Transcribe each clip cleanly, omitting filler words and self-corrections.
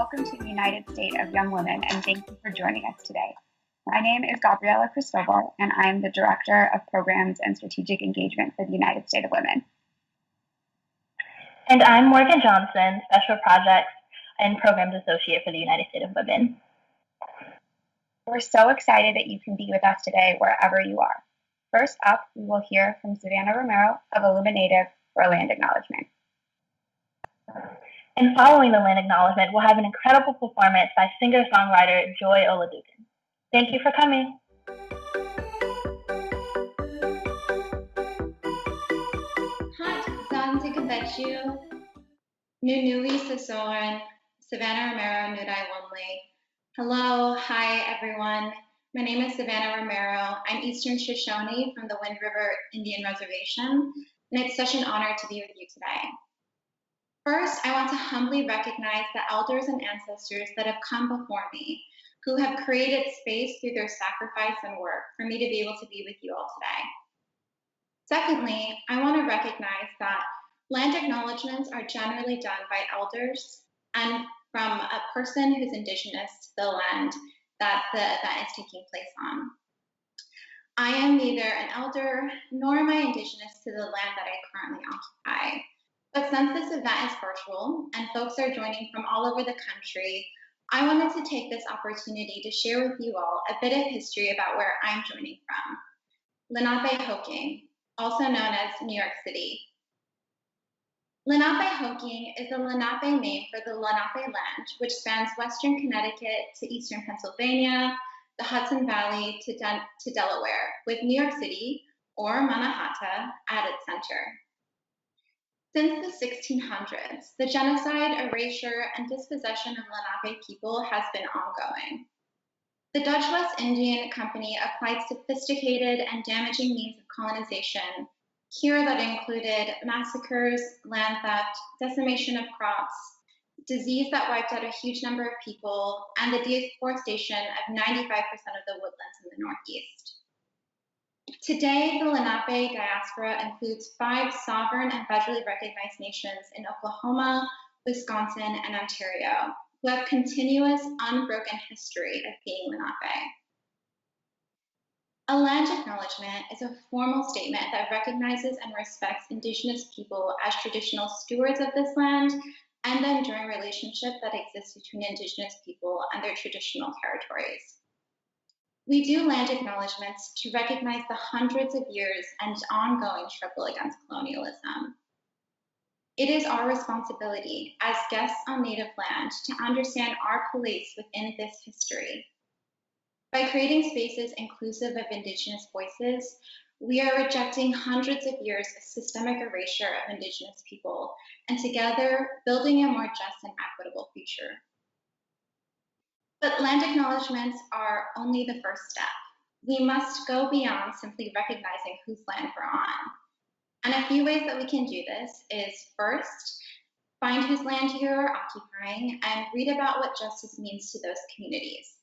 welcome to the United State of Young Women, and thank you for joining us today. My name is Gabriela Cristobal, and I am the Director of Programs and Strategic Engagement for the United State of Women. And I'm Morgan Johnson, Special Projects and Programs Associate for the United State of Women. We're so excited that you can be with us today wherever you are. First up, we will hear from Savannah Romero of Illuminative for a land acknowledgement. And following the land acknowledgement, we'll have an incredible performance by singer-songwriter Joy Oladukin. Thank you for coming. Hot Zante Kabechu, Nunui Sasoran, Savannah Romero, Nudai Wonley. Hello, hi everyone. My name is Savannah Romero. I'm Eastern Shoshone from the Wind River Indian Reservation, and it's such an honor to be with you today. First, I want to humbly recognize the elders and ancestors that have come before me, who have created space through their sacrifice and work for me to be able to be with you all today. Secondly, I want to recognize that land acknowledgements are generally done by elders and from a person who's indigenous to the land that the event is taking place on. I am neither an elder nor am I indigenous to the land that I currently occupy. But since this event is virtual and folks are joining from all over the country, I wanted to take this opportunity to share with you all a bit of history about where I'm joining from. Lenapehoking, also known as New York City. Lenapehoking is the Lenape name for the Lenape land, which spans western Connecticut to eastern Pennsylvania, the Hudson Valley to Delaware, with New York City, or Manhattan, at its center. Since the 1600s, the genocide, erasure, and dispossession of Lenape people has been ongoing. The Dutch West Indian Company applied sophisticated and damaging means of colonization here that included massacres, land theft, decimation of crops, disease that wiped out a huge number of people, and the deforestation of 95% of the woodlands in the Northeast. Today, the Lenape diaspora includes 5 sovereign and federally recognized nations in Oklahoma, Wisconsin, and Ontario, who have continuous, unbroken history of being Lenape. A land acknowledgement is a formal statement that recognizes and respects Indigenous people as traditional stewards of this land and the enduring relationship that exists between Indigenous people and their traditional territories. We do land acknowledgements to recognize the hundreds of years and ongoing struggle against colonialism. It is our responsibility as guests on Native land to understand our place within this history. By creating spaces inclusive of Indigenous voices, we are rejecting hundreds of years of systemic erasure of Indigenous people, and together building a more just and equitable future. But land acknowledgements are only the first step. We must go beyond simply recognizing whose land we're on. And a few ways that we can do this is, first, find whose land you are occupying and read about what justice means to those communities.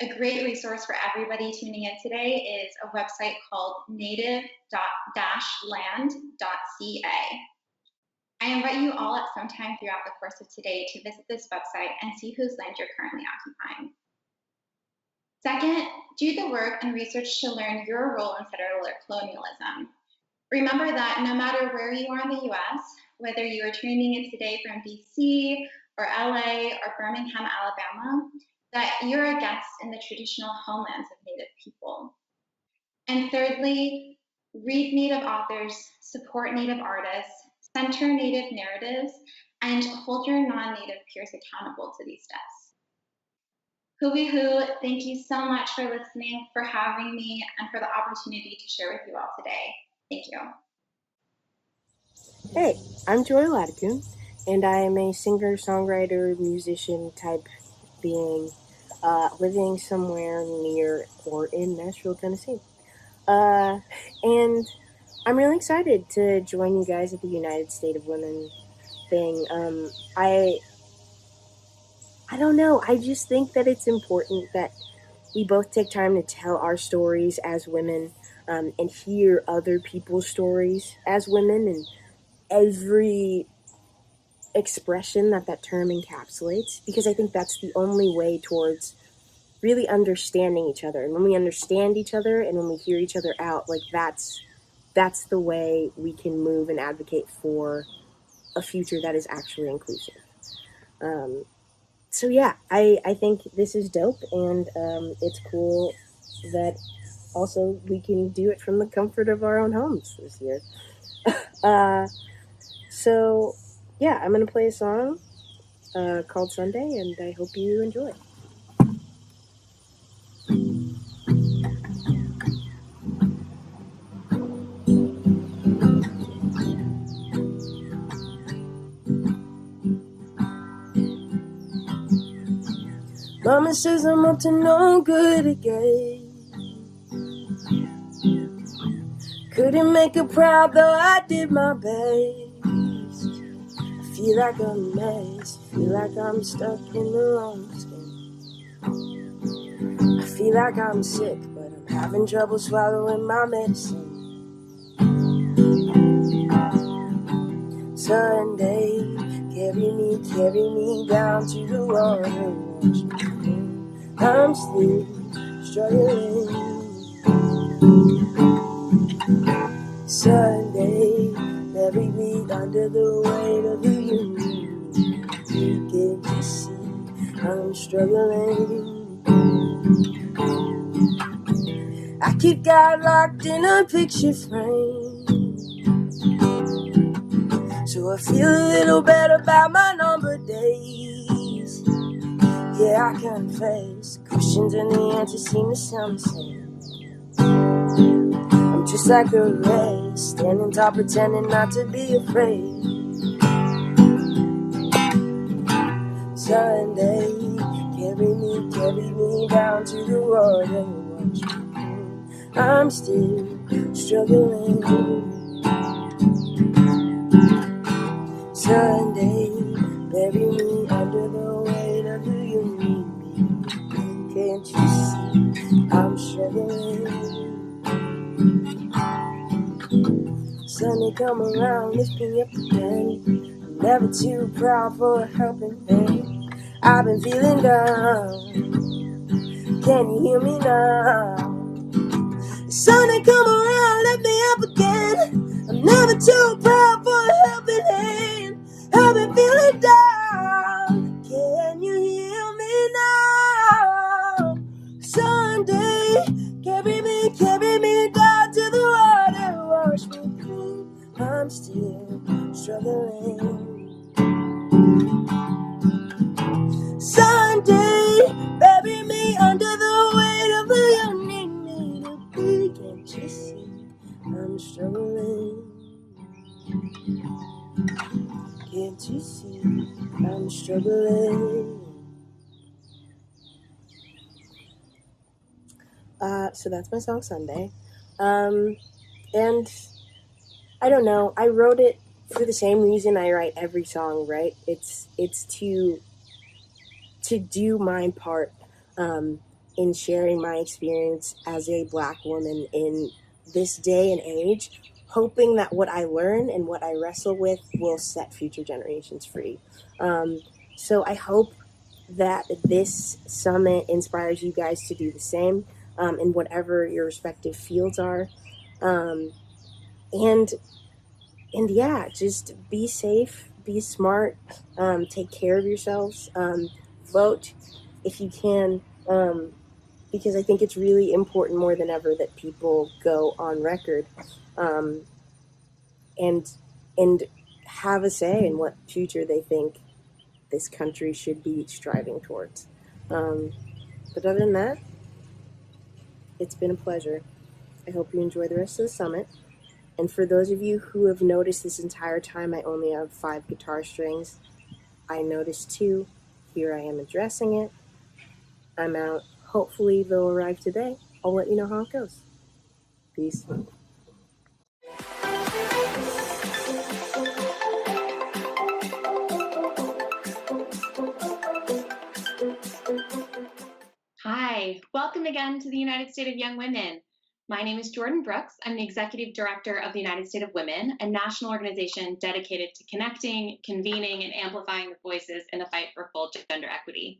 A great resource for everybody tuning in today is a website called native-land.ca. I invite you all at some time throughout the course of today to visit this website and see whose land you're currently occupying. Second, do the work and research to learn your role in federal colonialism. Remember that no matter where you are in the US, whether you are tuning in today from DC or LA or Birmingham, Alabama, that you're a guest in the traditional homelands of Native people. And thirdly, read Native authors, support Native artists, center Native narratives, and hold your non-Native peers accountable to these steps. Hui-hoo, thank you so much for listening, for having me, and for the opportunity to share with you all today. Thank you. Hey, I'm Joy Oladukin, and I am a singer, songwriter, musician type being living somewhere near or in Nashville, Tennessee. And I'm really excited to join you guys at the United State of Women thing. I don't know. I just think that it's important that we both take time to tell our stories as women and hear other people's stories as women. And every expression that term encapsulates, because I think that's the only way towards really understanding each other. And when we understand each other and when we hear each other out, like that's the way we can move and advocate for a future that is actually inclusive. So yeah, I think this is dope, and it's cool that also we can do it from the comfort of our own homes this year. So yeah, I'm gonna play a song called Sunday, and I hope you enjoy. Mama says I'm up to no good again. Couldn't make her proud, though I did my best. I feel like a mess, feel like I'm stuck in the wrong skin. I feel like I'm sick, but I'm having trouble swallowing my medicine. Sunday, carry me down to the water. I'm still struggling. Sunday, bury me under the weight of the union. Can't you see I'm struggling? I keep God locked in a picture frame, so I feel a little better about my numbered days. Yeah, I confess, questions and the answers seem to sound the same. I'm just like a wreck, standing tall, pretending not to be afraid. Sunday, carry me down to the water. I'm still struggling. Sunday, bury me under the weight of the union. Can't you see I'm struggling? Sunday come around, lift me up again. I'm never too proud for a helping hand. I've been feeling down. Can you hear me now? Sunday come around, let me up again. I'm never too proud for a helping hand. I've been feeling down. Can you hear me now? Sunday, carry me down to the water, wash me clean. I'm still struggling. Sunday, bury me under the weight of the you need me to be. Can't you see I'm struggling? Can't you see I'm struggling? So that's my song Sunday. And I don't know, I wrote it for the same reason I write every song, right? It's to do my part in sharing my experience as a Black woman in this day and age, hoping that what I learn and what I wrestle with will set future generations free. So I hope that this summit inspires you guys to do the same in whatever your respective fields are. And yeah, just be safe, be smart, take care of yourselves, vote if you can, because I think it's really important more than ever that people go on record and have a say in what future they think this country should be striving towards. But other than that, it's been a pleasure. I hope you enjoy the rest of the summit. And for those of you who have noticed this entire time I only have 5 guitar strings, I noticed 2. Here I am addressing it. I'm out. Hopefully they'll arrive today. I'll let you know how it goes. Peace. Hi, welcome again to the United State of Young Women. My name is Jordan Brooks. I'm the Executive Director of the United States of Women, a national organization dedicated to connecting, convening, and amplifying the voices in the fight for full gender equity.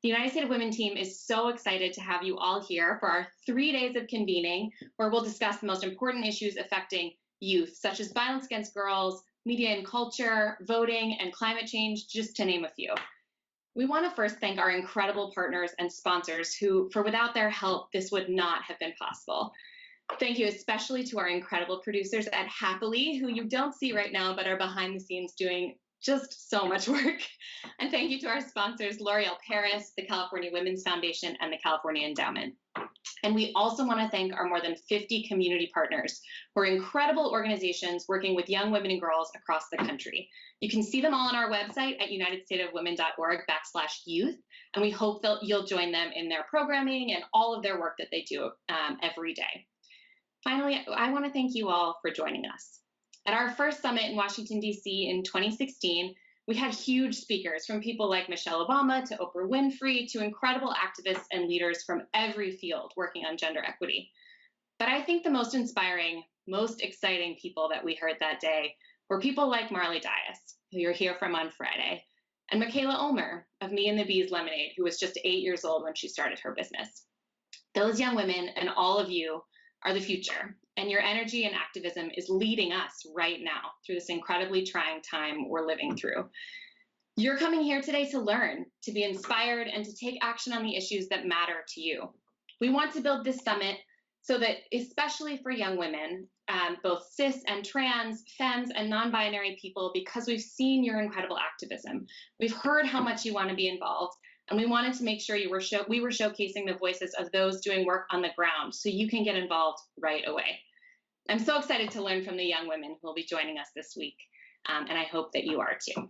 The United States of Women team is so excited to have you all here for our 3 days of convening, where we'll discuss the most important issues affecting youth, such as violence against girls, media and culture, voting, and climate change, just to name a few. We want to first thank our incredible partners and sponsors who, without their help, this would not have been possible. Thank you especially to our incredible producers at Happily, who you don't see right now, but are behind the scenes doing just so much work. And thank you to our sponsors, L'Oreal Paris, the California Women's Foundation, and the California Endowment. And we also want to thank our more than 50 community partners who are incredible organizations working with young women and girls across the country. You can see them all on our website at unitedstatesofwomen.org/youth, and we hope that you'll join them in their programming and all of their work that they do every day. Finally, I want to thank you all for joining us. At our first summit in Washington, D.C. in 2016, we had huge speakers from people like Michelle Obama to Oprah Winfrey to incredible activists and leaders from every field working on gender equity. But I think the most inspiring, most exciting people that we heard that day were people like Marley Dias, who you'll hear from on Friday, and Michaela Ulmer of Me and the Bees Lemonade, who was just 8 years old when she started her business. Those young women and all of you are the future, and your energy and activism is leading us right now through this incredibly trying time we're living through. You're coming here today to learn, to be inspired, and to take action on the issues that matter to you. We want to build this summit so that, especially for young women, both cis and trans, femmes, and non-binary people, because we've seen your incredible activism, we've heard how much you want to be involved, and we wanted to make sure we were showcasing the voices of those doing work on the ground so you can get involved right away. I'm so excited to learn from the young women who will be joining us this week, and I hope that you are too.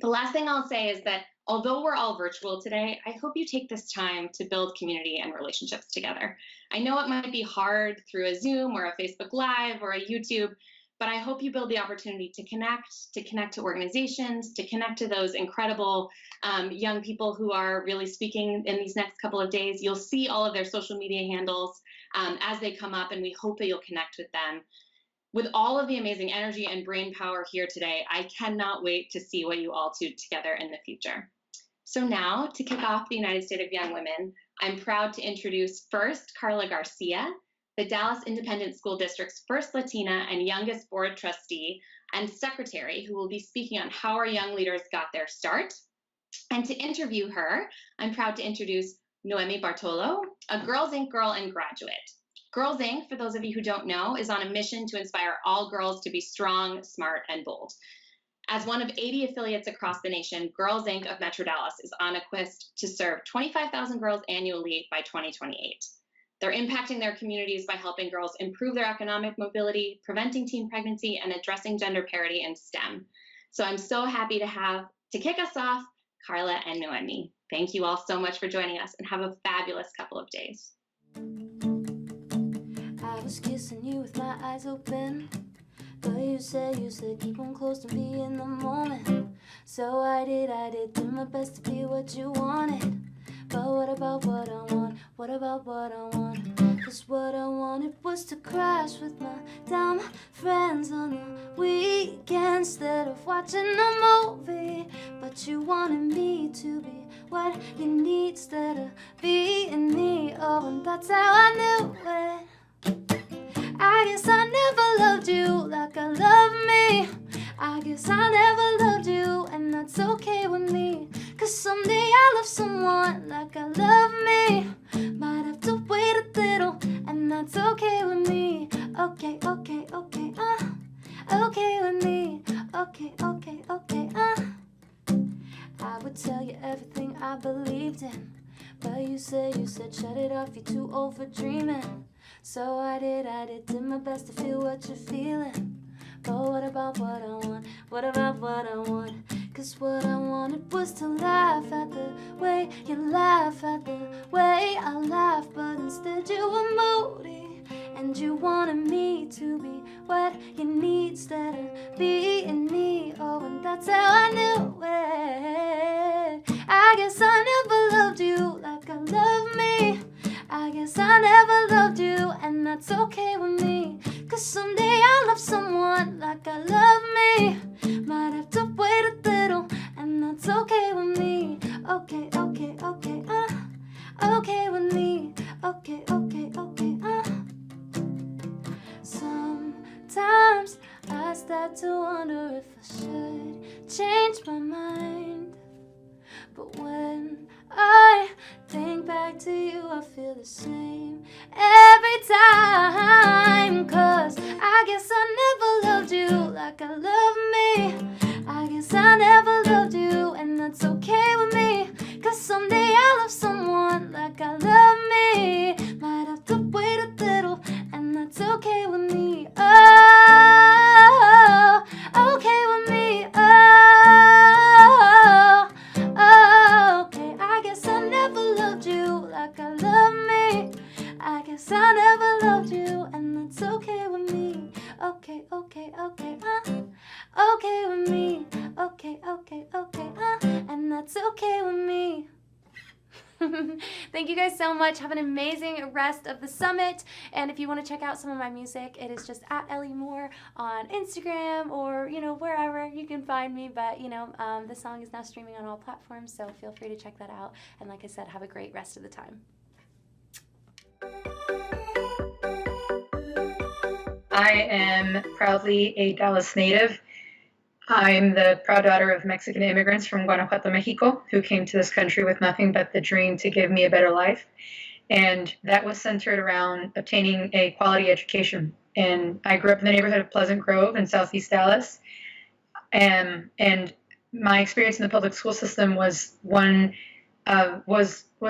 The last thing I'll say is that although we're all virtual today, I hope you take this time to build community and relationships together. I know it might be hard through a Zoom or a Facebook Live or a YouTube, but I hope you build the opportunity to connect to organizations, to connect to those incredible young people who are really speaking in these next couple of days. You'll see all of their social media handles as they come up, and we hope that you'll connect with them. With all of the amazing energy and brain power here today, I cannot wait to see what you all do together in the future. So now, to kick off the United States of Young Women, I'm proud to introduce first Carla Garcia, the Dallas Independent School District's first Latina and youngest board trustee and secretary, who will be speaking on how our young leaders got their start. And to interview her, I'm proud to introduce Noemi Bartolo, a Girls Inc. girl and graduate. Girls Inc., for those of you who don't know, is on a mission to inspire all girls to be strong, smart, and bold. As one of 80 affiliates across the nation, Girls Inc. of Metro Dallas is on a quest to serve 25,000 girls annually by 2028. They're impacting their communities by helping girls improve their economic mobility, preventing teen pregnancy, and addressing gender parity in STEM. So I'm so happy to kick us off, Carla and Noemi. Thank you all so much for joining us, and have a fabulous couple of days. I was kissing you with my eyes open, but you said keep them close to me in the moment. So I did my best to be what you wanted. But what about what I want? What about what I want? 'Cause what I wanted was to crash with my dumb friends on the weekend instead of watching a movie. But you wanted me to be what you need instead of being me. Oh, and that's how I knew it. I guess I never loved you like I love me. I guess I never loved you, and that's okay with me. 'Cause someday I'll love someone like I love me. Might have to wait a little, and that's okay with me. Okay, okay, okay, okay with me. Okay, okay, okay, I would tell you everything I believed in, but you said shut it off, you're too old for dreaming. So I did my best to feel what you're feeling. But what about what I want? What about what I want? 'Cause what I wanted was to laugh at the way you laugh at the way I laugh. But instead you were moody, and you wanted me to be what you need instead of being me. Oh, and that's how I knew it. I guess I never loved you like I love me. I guess I never loved you, and that's okay with me. Okay, okay, okay, Sometimes I start to wonder if I should change my mind. But when I think back to you, I feel the same every time. 'Cause I guess I never loved you like I love me. I guess I never loved you, and that's okay with me. 'Cause someday I'll love someone like I love me. Might have to wait a little, and that's okay with me. Oh, okay with me. Oh, okay. I guess I never loved you like I love me. I guess I never loved you, and that's okay with me. Okay, okay, okay, okay with me. Okay, okay, okay, and that's okay with me. Thank you guys so much. Have an amazing rest of the summit. And if you want to check out some of my music, it is just at Ellie Moore on Instagram, or, wherever you can find me. But, the song is now streaming on all platforms, so feel free to check that out. And like I said, have a great rest of the time. I am proudly a Dallas native. I'm the proud daughter of Mexican immigrants from Guanajuato, Mexico, who came to this country with nothing but the dream to give me a better life. And that was centered around obtaining a quality education. And I grew up in the neighborhood of Pleasant Grove in Southeast Dallas. And my experience in the public school system was was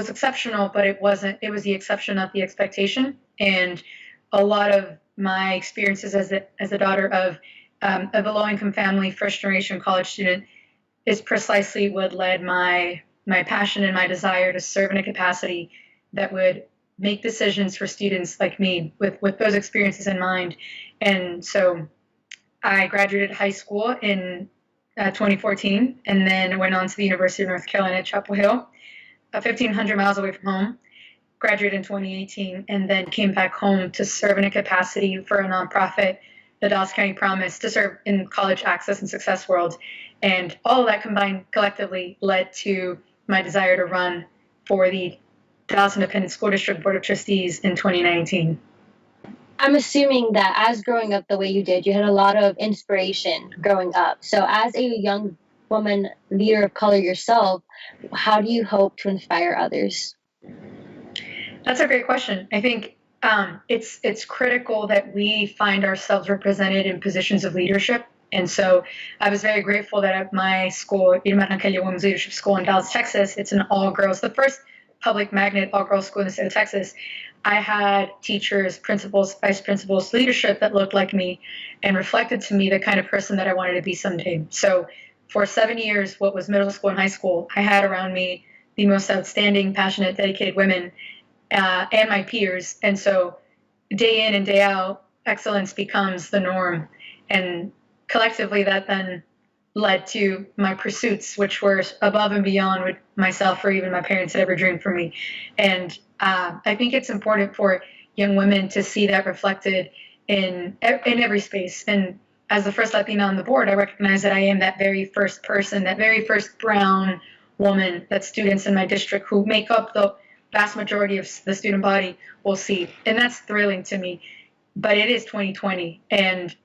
exceptional, but it was the exception, not the expectation. And a lot of my experiences as a daughter of a low-income family, first-generation college student, is precisely what led my passion and my desire to serve in a capacity that would make decisions for students like me with those experiences in mind. And so I graduated high school in 2014, and then went on to the University of North Carolina at Chapel Hill, 1,500 miles away from home. Graduated in 2018, and then came back home to serve in a capacity for a nonprofit, the Dallas County Promise, to serve in college access and success world. And all of that combined collectively led to my desire to run for the Dallas Independent School District Board of Trustees in 2019. I'm assuming that as growing up the way you did, you had a lot of inspiration growing up. So as a young woman leader of color yourself, how do you hope to inspire others? That's a great question. I think it's critical that we find ourselves represented in positions of leadership. And so I was very grateful that at my school, Irma Women's Leadership School in Dallas, Texas, it's an all-girls, the first public magnet all-girls school in the state of Texas. I had teachers, principals, vice principals, leadership that looked like me and reflected to me the kind of person that I wanted to be someday. So for 7 years, what was middle school and high school, I had around me the most outstanding, passionate, dedicated women and my peers. And so day in and day out, excellence becomes the norm. And collectively, that then led to my pursuits, which were above and beyond what myself or even my parents had ever dreamed for me. And I think it's important for young women to see that reflected in every space. And as the first Latina on the board, I recognize that I am that very first person, that very first brown woman that students in my district who make up the vast majority of the student body will see. And that's thrilling to me. But it is 2020, and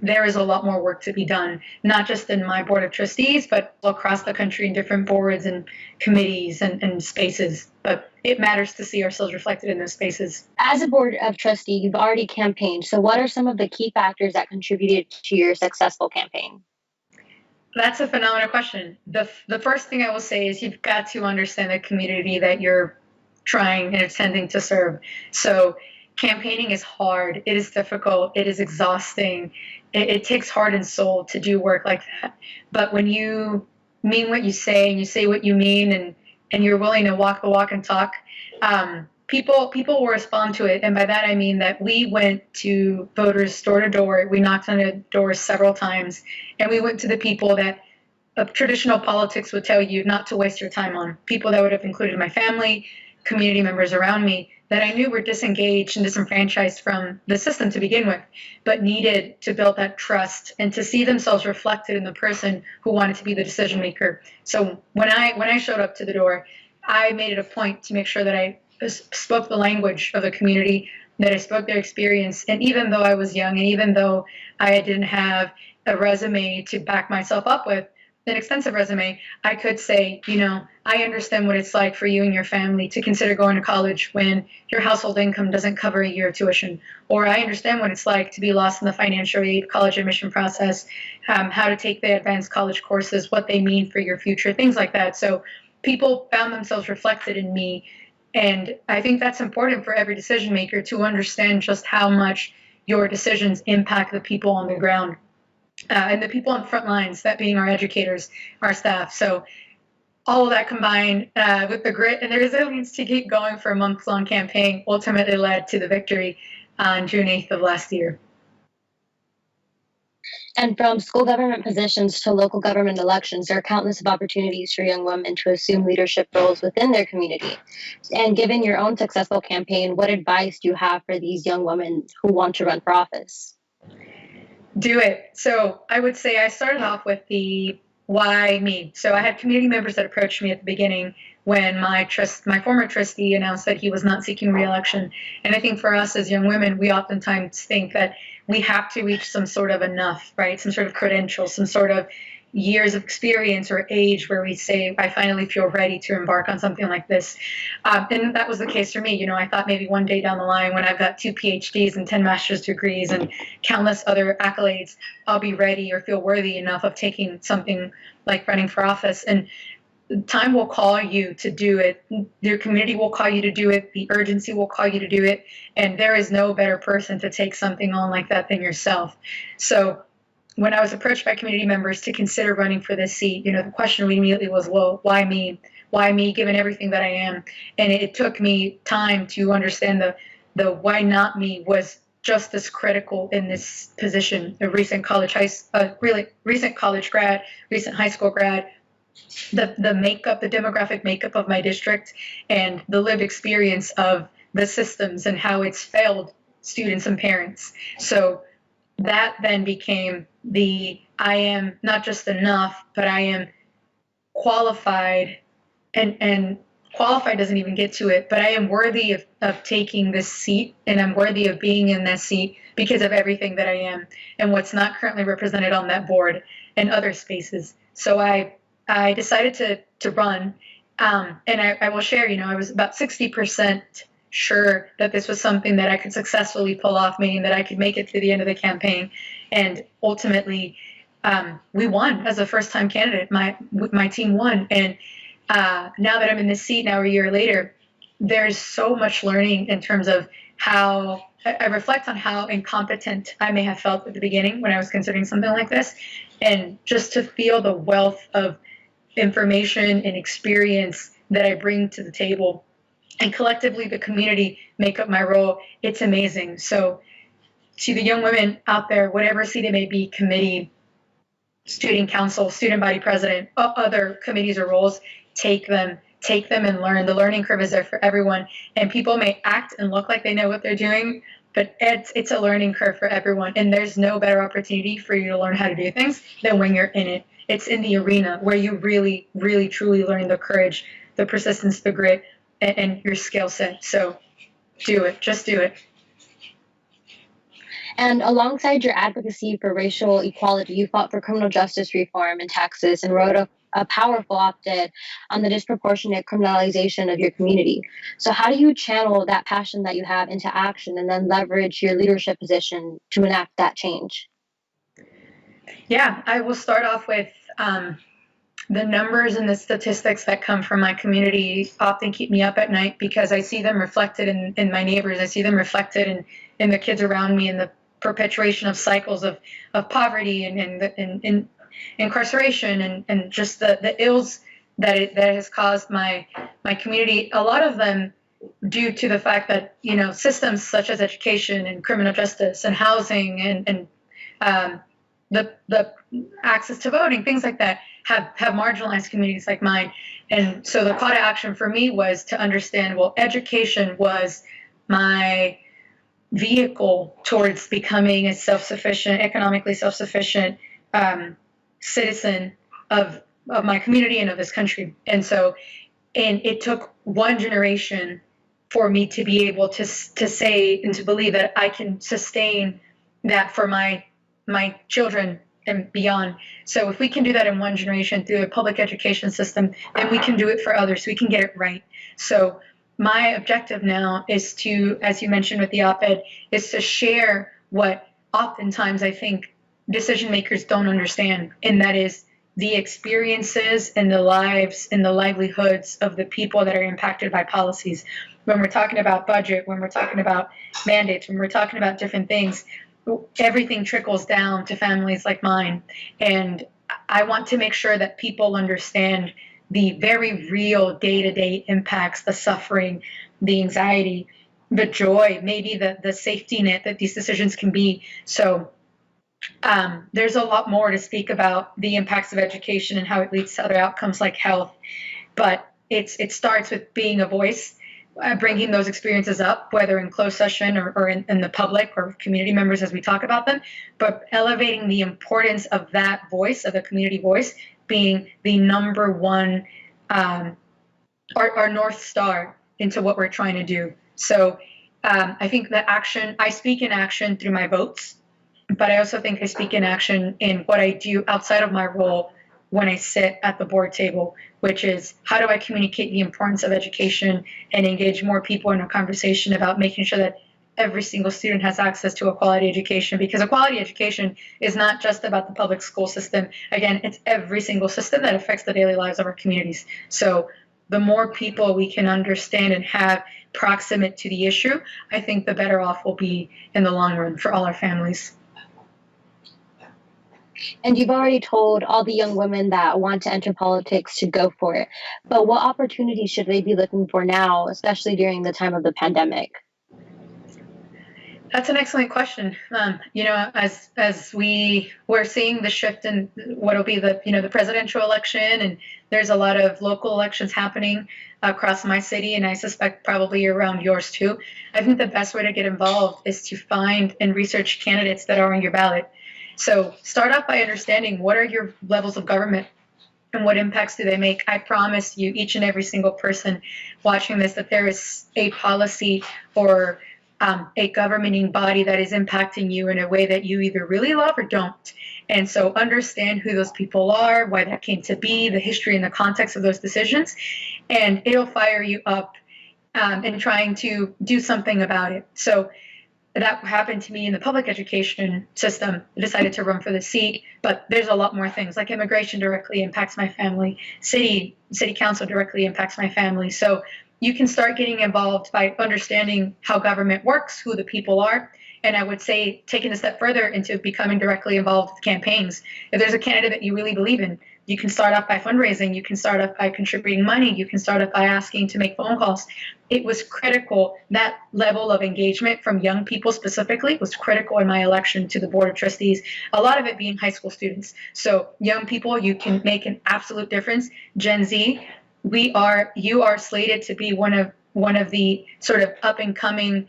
there is a lot more work to be done, not just in my board of trustees, but across the country in different boards and committees and spaces. But it matters to see ourselves reflected in those spaces. As a board of trustee, you've already campaigned. So what are some of the key factors that contributed to your successful campaign? That's a phenomenal question. The first thing I will say is you've got to understand the community that you're trying and attending to serve. So campaigning is hard. It is difficult. It is exhausting. It takes heart and soul to do work like that. But when you mean what you say and you say what you mean and you're willing to walk the walk and talk, people will respond to it. And by that, I mean that we went to voters door to door. We knocked on their doors several times, and we went to the people that traditional politics would tell you not to waste your time on. People that would have included my family, community members around me that I knew were disengaged and disenfranchised from the system to begin with, but needed to build that trust and to see themselves reflected in the person who wanted to be the decision maker. So when I showed up to the door, I made it a point to make sure that I spoke the language of the community, that I spoke their experience. And even though I was young, and even though I didn't have a resume to back myself up with, an extensive resume, I could say, I understand what it's like for you and your family to consider going to college when your household income doesn't cover a year of tuition. Or I understand what it's like to be lost in the financial aid college admission process, how to take the advanced college courses, what they mean for your future, things like that. So people found themselves reflected in me. And I think that's important for every decision maker to understand just how much your decisions impact the people on the ground. And the people on the front lines, that being our educators, our staff. So all of that combined with the grit and the resilience to keep going for a month-long campaign ultimately led to the victory on June 8th of last year. And from school government positions to local government elections, there are countless of opportunities for young women to assume leadership roles within their community. And given your own successful campaign, what advice do you have for these young women who want to run for office? Do it. So I would say I started off with the why me. So I had community members that approached me at the beginning when my former trustee announced that he was not seeking re-election. And I think for us as young women, we oftentimes think that we have to reach some sort of enough, right? Some sort of credential, some sort of years of experience or age where we say, I finally feel ready to embark on something like this. And that was the case for me. I thought maybe one day down the line when I've got 2 PhDs and 10 master's degrees and countless other accolades, I'll be ready or feel worthy enough of taking something like running for office. And time will call you to do it. Your community will call you to do it. The urgency will call you to do it. And there is no better person to take something on like that than yourself. So when I was approached by community members to consider running for this seat, the question immediately was, well, why me? Why me, given everything that I am? And it took me time to understand the why not me was just as critical in this position. A recent college grad, recent high school grad, the makeup, the demographic makeup of my district, and the lived experience of the systems and how it's failed students and parents. So that then became I am not just enough, but I am qualified, and qualified doesn't even get to it, but I am worthy of taking this seat, and I'm worthy of being in that seat because of everything that I am and what's not currently represented on that board and other spaces. So I decided to run, and I will share, I was about 60% sure that this was something that I could successfully pull off, meaning that I could make it to the end of the campaign. And ultimately, we won as a first-time candidate. My team won. And now that I'm in this seat now a year later, there's so much learning in terms of how I reflect on how incompetent I may have felt at the beginning when I was considering something like this. And just to feel the wealth of information and experience that I bring to the table, and collectively the community make up my role, it's amazing. So to the young women out there, whatever seat it may be, committee, student council, student body president, other committees or roles, take them and learn. The learning curve is there for everyone. And people may act and look like they know what they're doing, but it's a learning curve for everyone. And there's no better opportunity for you to learn how to do things than when you're in it. It's in the arena where you really, really, truly learn the courage, the persistence, the grit, and your skill set. So do it. Just do it. And alongside your advocacy for racial equality, you fought for criminal justice reform in Texas and wrote a powerful op-ed on the disproportionate criminalization of your community. So how do you channel that passion that you have into action and then leverage your leadership position to enact that change? Yeah, I will start off with the numbers and the statistics that come from my community often keep me up at night because I see them reflected in my neighbors. I see them reflected in the kids around me, in the perpetuation of cycles of poverty and incarceration and just the ills that has caused my community. A lot of them due to the fact that systems such as education and criminal justice and housing and the access to voting, things like that, have marginalized communities like mine. And so the call to action for me was to understand, well, education was my vehicle towards becoming a self-sufficient, economically self-sufficient citizen of my community and of this country. And it took one generation for me to be able to say and to believe that I can sustain that for my children and beyond. So if we can do that in one generation through a public education system, then we can do it for others. We can get it right. So my objective now is to, as you mentioned with the op-ed, is to share what oftentimes I think decision makers don't understand, and that is the experiences and the lives and the livelihoods of the people that are impacted by policies. When we're talking about budget, when we're talking about mandates, when we're talking about different things, everything trickles down to families like mine. And I want to make sure that people understand the very real day-to-day impacts, the suffering, the anxiety, the joy, maybe the safety net that these decisions can be. So there's a lot more to speak about the impacts of education and how it leads to other outcomes like health. But it starts with being a voice, bringing those experiences up, whether in closed session or in the public or community members as we talk about them, but elevating the importance of that voice, of the community voice, being the number one, our North Star into what we're trying to do. So I think that I speak in action through my votes, but I also think I speak in action in what I do outside of my role when I sit at the board table, which is how do I communicate the importance of education and engage more people in a conversation about making sure that every single student has access to a quality education, because a quality education is not just about the public school system. Again, it's every single system that affects the daily lives of our communities. So the more people we can understand and have proximate to the issue, I think the better off we'll be in the long run for all our families. And you've already told all the young women that want to enter politics to go for it. But what opportunities should they be looking for now, especially during the time of the pandemic? That's an excellent question. As we're seeing the shift in what'll be the presidential election, and there's a lot of local elections happening across my city, and I suspect probably around yours too. I think the best way to get involved is to find and research candidates that are on your ballot. So start off by understanding what are your levels of government and what impacts do they make. I promise you, each and every single person watching this, that there is a policy or a governing body that is impacting you in a way that you either really love or don't. And so understand who those people are, why that came to be, the history and the context of those decisions, and it'll fire you up in trying to do something about it. So that happened to me in the public education system. I decided to run for the seat, but there's a lot more things, like immigration directly impacts my family, city council directly impacts my family. So you can start getting involved by understanding how government works, who the people are, and I would say taking a step further into becoming directly involved with campaigns. If there's a candidate that you really believe in, you can start off by fundraising, you can start off by contributing money, you can start off by asking to make phone calls. It was critical, that level of engagement from young people specifically was critical in my election to the Board of Trustees, a lot of it being high school students. So young people, you can make an absolute difference. Gen Z, you are slated to be one of the sort of up and coming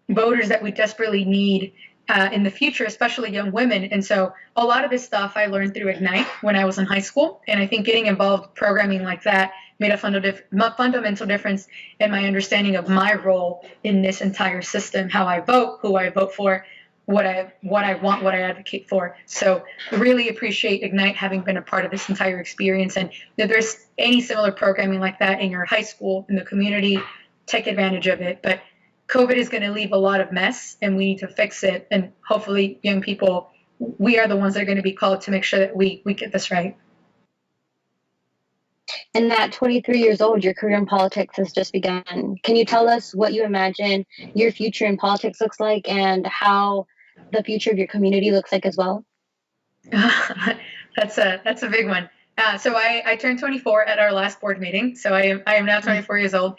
voters that we desperately need in the future, especially young women. And so a lot of this stuff I learned through Ignite when I was in high school. And I think getting involved with programming like that made a fundamental difference in my understanding of my role in this entire system, how I vote, who I vote for, what I want, what I advocate for. So really appreciate Ignite having been a part of this entire experience. And if there's any similar programming like that in your high school, in the community, take advantage of it. But COVID is going to leave a lot of mess, and we need to fix it. And hopefully, young people, we are the ones that are going to be called to make sure that we get this right. And at 23 years old, your career in politics has just begun. Can you tell us what you imagine your future in politics looks like, and how the future of your community looks like as well? That's a big one. So I turned 24 at our last board meeting. So I am now 24 years old.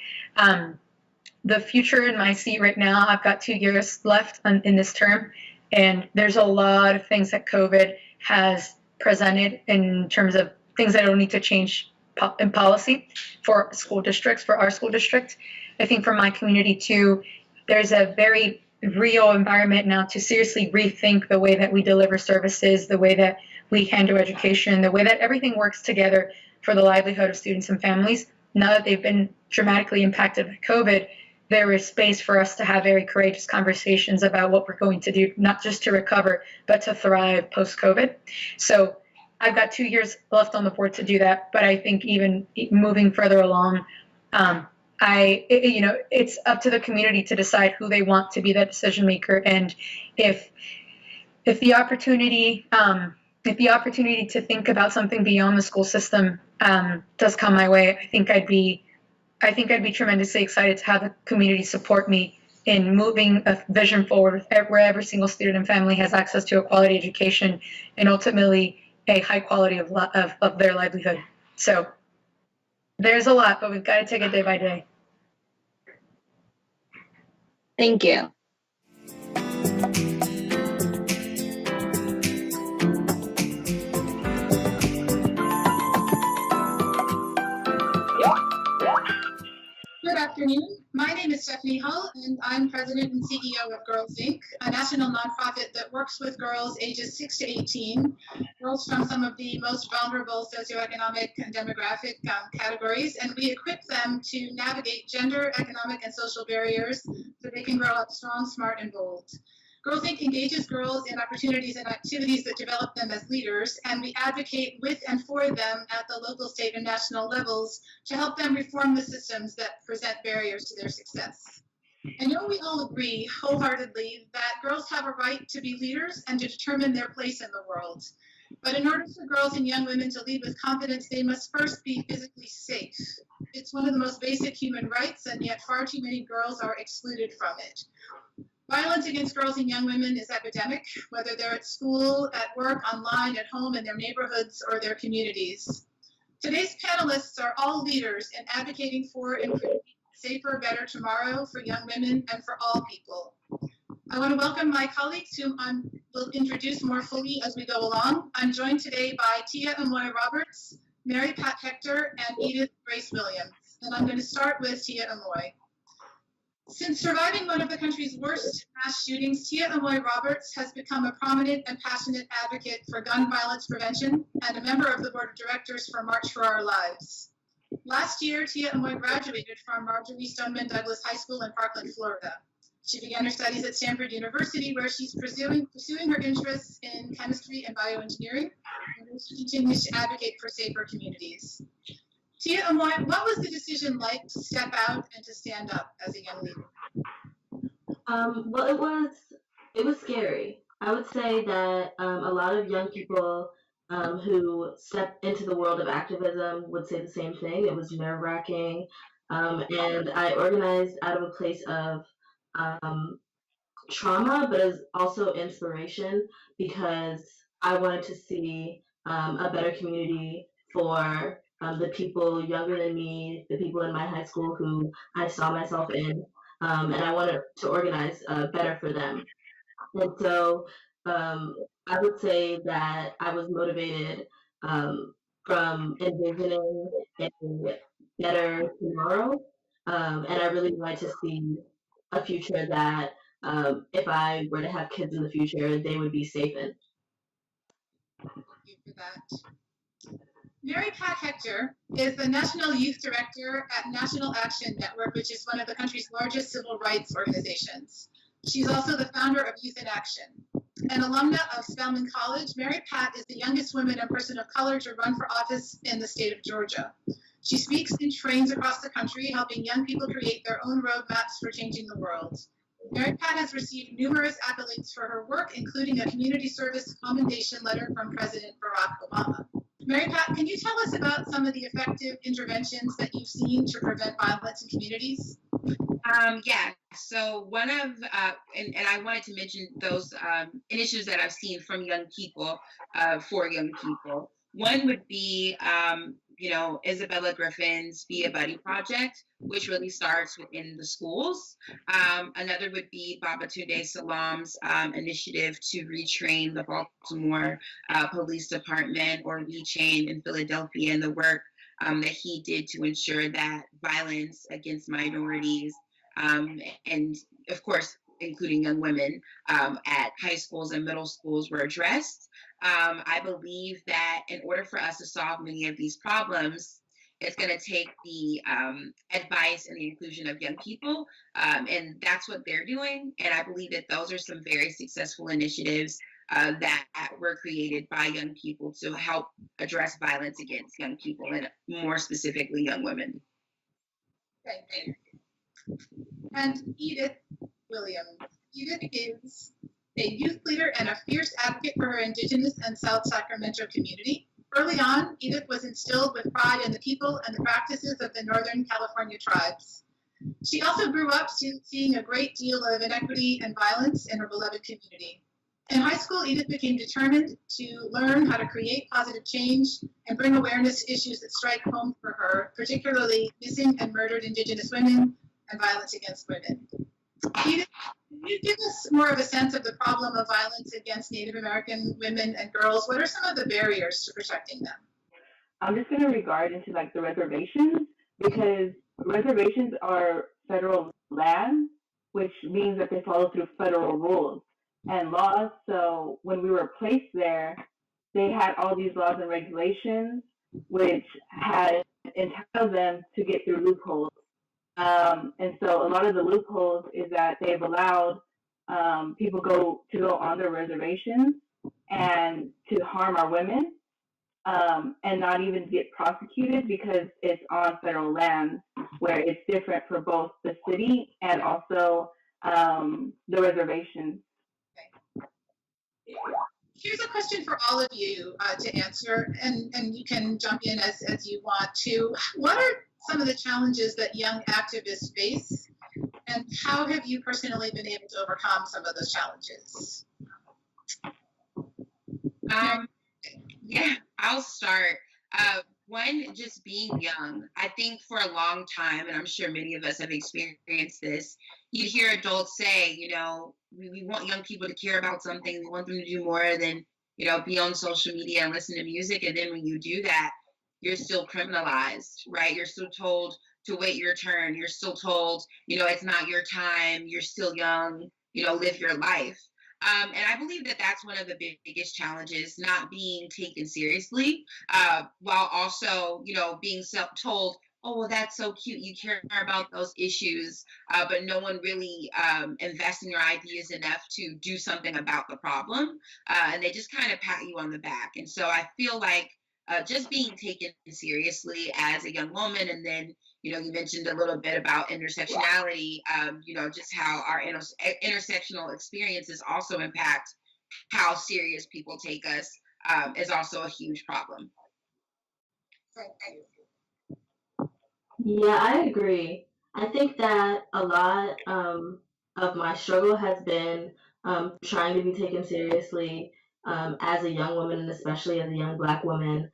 The future in my seat right now, I've got 2 years left in this term, and there's a lot of things that COVID has presented in terms of things that will need to change in policy for school districts, for our school district. I think for my community too, there's a very real environment now to seriously rethink the way that we deliver services, the way that we handle education, the way that everything works together for the livelihood of students and families, now that they've been dramatically impacted by COVID, there was space for us to have very courageous conversations about what we're going to do, not just to recover, but to thrive post-COVID. So I've got 2 years left on the board to do that, but I think even moving further along, it's up to the community to decide who they want to be that decision maker. And if the opportunity to think about something beyond the school system does come my way, I think I'd be tremendously excited to have the community support me in moving a vision forward where every single student and family has access to a quality education and ultimately a high quality of their livelihood. So there's a lot, but we've got to take it day by day. Thank you. Good afternoon. My name is Stephanie Hull, and I'm president and CEO of Girls Inc., a national nonprofit that works with girls ages 6 to 18, girls from some of the most vulnerable socioeconomic and demographic categories, and we equip them to navigate gender, economic, and social barriers so they can grow up strong, smart, and bold. Girls Inc. engages girls in opportunities and activities that develop them as leaders, and we advocate with and for them at the local, state, and national levels to help them reform the systems that present barriers to their success. I know we all agree wholeheartedly that girls have a right to be leaders and to determine their place in the world. But in order for girls and young women to lead with confidence, they must first be physically safe. It's one of the most basic human rights, and yet far too many girls are excluded from it. Violence against girls and young women is epidemic, whether they're at school, at work, online, at home, in their neighborhoods, or their communities. Today's panelists are all leaders in advocating for and creating a safer, better tomorrow for young women and for all people. I want to welcome my colleagues, whom I will introduce more fully as we go along. I'm joined today by Tia Amoy Roberts, Mary Pat Hector, and Edith Grace Williams. And I'm going to start with Tia Amoy. Since surviving one of the country's worst mass shootings, Tia Amoy Roberts has become a prominent and passionate advocate for gun violence prevention and a member of the board of directors for March for Our Lives. Last year, Tia Amoy graduated from Marjorie Stoneman Douglas High School in Parkland, Florida. She began her studies at Stanford University, where she's pursuing her interests in chemistry and bioengineering, and where she continues to advocate for safer communities. Tia Amoy, what was the decision like to step out and to stand up as a young leader? Well, it was scary. I would say that a lot of young people who step into the world of activism would say the same thing. It was nerve-wracking, and I organized out of a place of trauma, but as also inspiration, because I wanted to see a better community for the people younger than me, the people in my high school who I saw myself in, and I wanted to organize better for them. And so I would say that I was motivated from envisioning a better tomorrow, and I really wanted to see a future that if I were to have kids in the future, they would be safe in. Thank you for that. Mary Pat Hector is the National Youth Director at National Action Network, which is one of the country's largest civil rights organizations. She's also the founder of Youth in Action. An alumna of Spelman College, Mary Pat is the youngest woman and person of color to run for office in the state of Georgia. She speaks and trains across the country, helping young people create their own roadmaps for changing the world. Mary Pat has received numerous accolades for her work, including a community service commendation letter from President Barack Obama. Mary Pat, can you tell us about some of the effective interventions that you've seen to prevent violence in communities? Yeah, so one of, and I wanted to mention those initiatives that I've seen from young people, for young people. One would be, Isabella Griffin's Be a Buddy project, which really starts within the schools. Another would be Babatunde Salam's initiative to retrain the Baltimore Police Department, or retrain in Philadelphia, and the work that he did to ensure that violence against minorities, and of course, including young women at high schools and middle schools, were addressed. I believe that in order for us to solve many of these problems, it's going to take the advice and the inclusion of young people, and that's what they're doing. And I believe that those are some very successful initiatives that were created by young people to help address violence against young people, and more specifically young women. Thank you. And Edith Williams. Edith is a youth leader and a fierce advocate for her Indigenous and South Sacramento community. Early on, Edith was instilled with pride in the people and the practices of the Northern California tribes. She also grew up seeing a great deal of inequity and violence in her beloved community. In high school, Edith became determined to learn how to create positive change and bring awareness to issues that strike home for her, particularly missing and murdered Indigenous women and violence against women. Edith, can you give us more of a sense of the problem of violence against Native American women and girls? What are some of the barriers to protecting them? I'm just going to regard into like the reservations, because reservations are federal land, which means that they follow through federal rules and laws. So when we were placed there, they had all these laws and regulations which had entitled them to get through loopholes. And so a lot of the loopholes is that they've allowed people to go on their reservations and to harm our women, and not even get prosecuted because it's on federal land, where it's different for both the city and also the reservations. Here's a question for all of you to answer, and you can jump in as you want to. What are some of the challenges that young activists face, and how have you personally been able to overcome some of those challenges? Yeah, I'll start. One, just being young. I think for a long time, and I'm sure many of us have experienced this, you'd hear adults say, you know, we want young people to care about something. We want them to do more than, you know, be on social media and listen to music. And then when you do that, you're still criminalized, right? You're still told to wait your turn. You're still told, you know, it's not your time. You're still young, you know, live your life. And I believe that that's one of the biggest challenges, not being taken seriously, while also, you know, being told, oh, well, that's so cute. You care about those issues, but no one really invests in your ideas enough to do something about the problem. And they just kind of pat you on the back. And so I feel like just being taken seriously as a young woman, and then, you know, you mentioned a little bit about intersectionality, you know, just how our intersectional experiences also impact how serious people take us, is also a huge problem. Yeah, I agree. I think that a lot of my struggle has been trying to be taken seriously as a young woman, and especially as a young Black woman.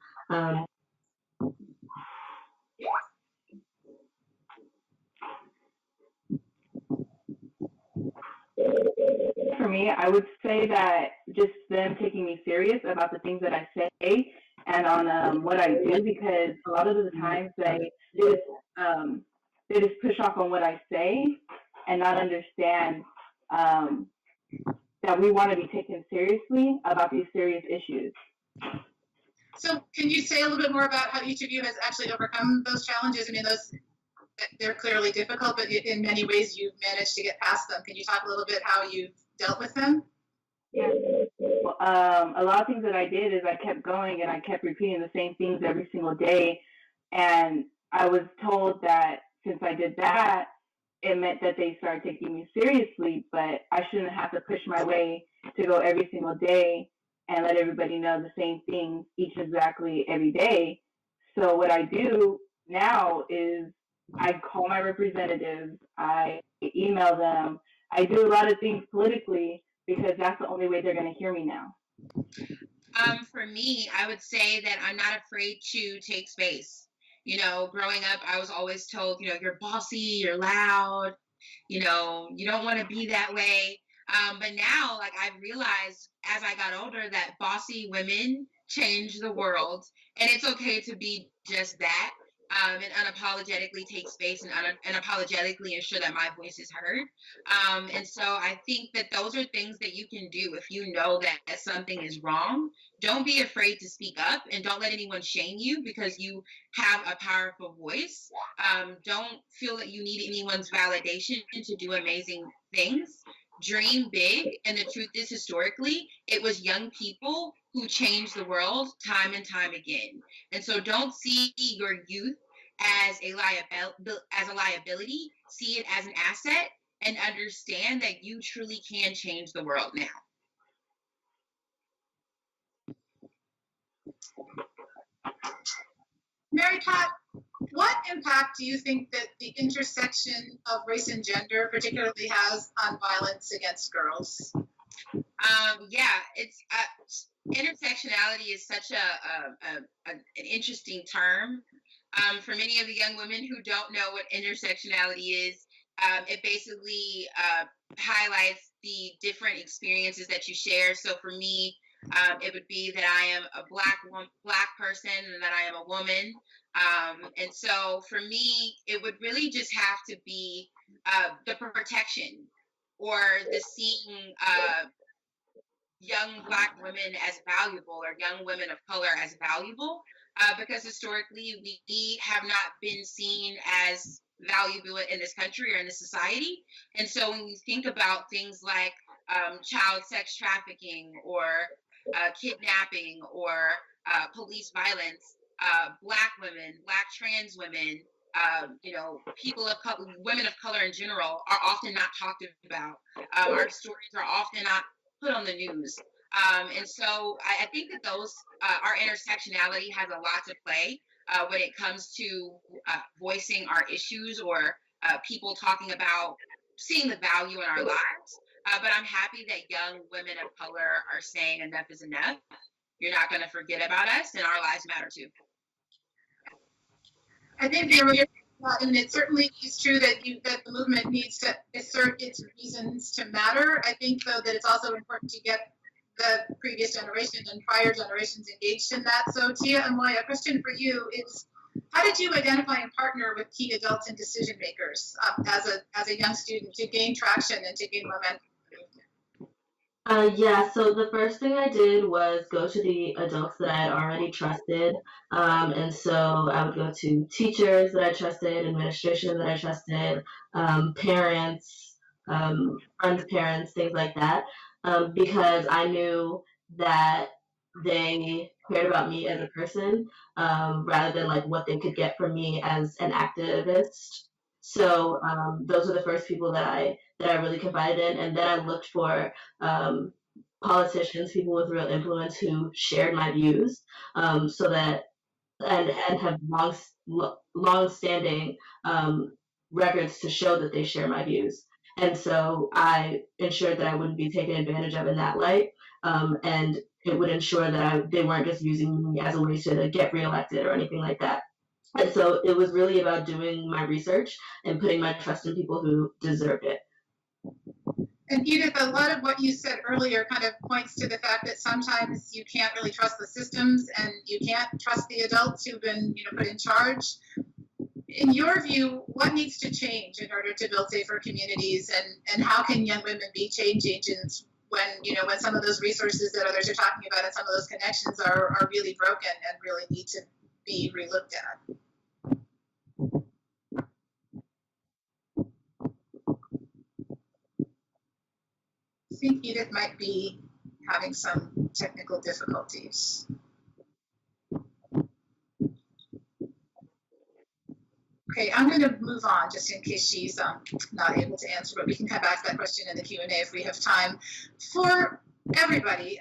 For me, I would say that just them taking me serious about the things that I say and on what I do, because a lot of the times they just push off on what I say and not understand that we want to be taken seriously about these serious issues. So can you say a little bit more about how each of you has actually overcome those challenges? I mean, they're clearly difficult, but in many ways you've managed to get past them. Can you talk a little bit how you've dealt with them? Yeah. A lot of things that I did is I kept going and I kept repeating the same things every single day. And I was told that since I did that, it meant that they started taking me seriously, but I shouldn't have to push my way to go every single day and let everybody know the same thing each exactly every day. So what I do now is I call my representatives, I email them, I do a lot of things politically because that's the only way they're going to hear me now. For me, I would say that I'm not afraid to take space. You know, growing up, I was always told, you know, you're bossy, you're loud, you know, you don't want to be that way. But now, like, I've realized as I got older that bossy women change the world, and it's okay to be just that. and unapologetically take space and unapologetically ensure that my voice is heard. And so I think that those are things that you can do if you know that something is wrong. Don't be afraid to speak up, and don't let anyone shame you because you have a powerful voice. Don't feel that you need anyone's validation to do amazing things. Dream big, and the truth is, historically, it was young people who changed the world time and time again. And so don't see your youth as a liability, see it as an asset, and understand that you truly can change the world now. Mary Pat, what impact do you think that the intersection of race and gender particularly has on violence against girls? Yeah, it's intersectionality is such an interesting term. For many of the young women who don't know what intersectionality is, it basically highlights the different experiences that you share. So for me, it would be that I am a black person and that I am a woman. And so for me, it would really just have to be the protection or the seeing young Black women as valuable or young women of color as valuable, because historically we have not been seen as valuable in this country or in this society. And so when you think about things like child sex trafficking or kidnapping or police violence, Black women, Black trans women, people of color, women of color in general are often not talked about. Our stories are often not put on the news. And so I think that our intersectionality has a lot to play when it comes to voicing our issues or people talking about seeing the value in our lives. But I'm happy that young women of color are saying enough is enough. You're not going to forget about us, and our lives matter too. I think you're right, and it certainly is true that the movement needs to assert its reasons to matter. I think, though, that it's also important to get the previous generation and prior generations engaged in that. So, Tia and Moy, a question for you is: how did you identify and partner with key adults and decision makers as a young student to gain traction and to gain momentum? Yeah, so the first thing I did was go to the adults that I had already trusted. And so I would go to teachers that I trusted, administration that I trusted, parents, friends' parents, things like that, because I knew that they cared about me as a person, rather than like what they could get from me as an activist. So those were the first people that I really confided in, and then I looked for politicians, people with real influence who shared my views, so that and have long-standing records to show that they share my views. And so I ensured that I wouldn't be taken advantage of in that light, and it would ensure that they weren't just using me as a way to get reelected or anything like that. And so it was really about doing my research and putting my trust in people who deserved it. And Edith, a lot of what you said earlier kind of points to the fact that sometimes you can't really trust the systems and you can't trust the adults who've been, put in charge. In your view, what needs to change in order to build safer communities, and how can young women be change agents when some of those resources that others are talking about and some of those connections are really broken and really need to be relooked at? I think Edith might be having some technical difficulties. Okay, I'm going to move on just in case she's not able to answer, but we can come back to that question in the Q&A if we have time. For everybody,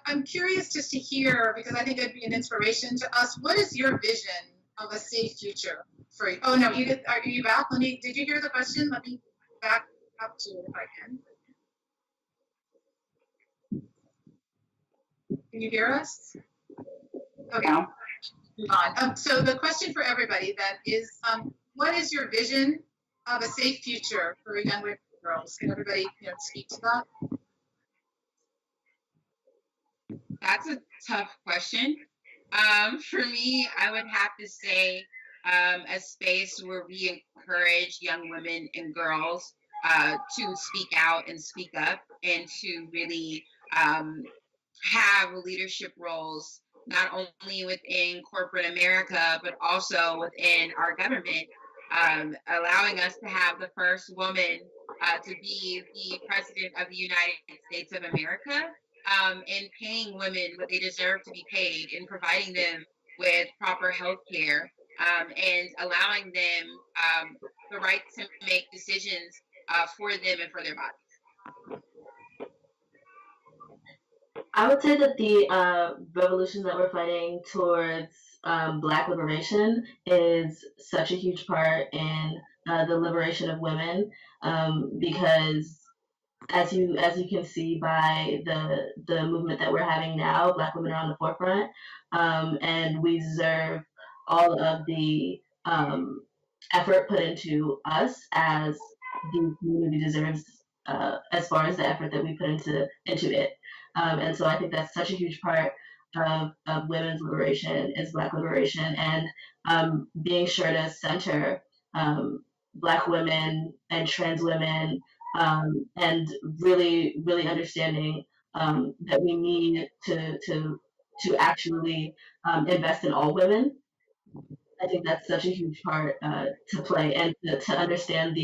I'm curious just to hear, because I think it'd be an inspiration to us, what is your vision of a safe future for you? Oh no, Edith, are you back? Did you hear the question? Let me back up to it if I can. Can you hear us? Okay, move on. So the question for everybody then is, what is your vision of a safe future for young women and girls? Can everybody speak to that? That's a tough question. For me, I would have to say a space where we encourage young women and girls to speak out and speak up and to really have leadership roles, not only within corporate America, but also within our government, allowing us to have the first woman to be the president of the United States of America, and paying women what they deserve to be paid and providing them with proper health care, and allowing them the right to make decisions for them and for their bodies. I would say that the revolution that we're fighting towards Black liberation is such a huge part in the liberation of women, because as you can see by the movement that we're having now, Black women are on the forefront, and we deserve all of the effort put into us as the community deserves, as far as the effort that we put into it. And so I think that's such a huge part of women's liberation is Black liberation, and being sure to center Black women and trans women, and really understanding that we need to actually invest in all women. I think that's such a huge part to play, and to understand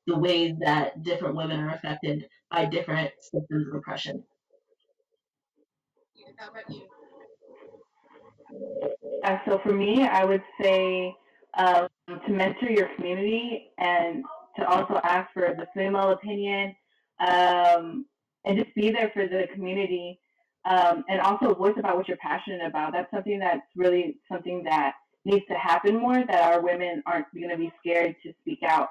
the ways that different women are affected by different systems of oppression. How about you? So for me, I would say to mentor your community and to also ask for the female opinion, and just be there for the community, and also voice about what you're passionate about. That's something that's really something that needs to happen more, that our women aren't going to be scared to speak out.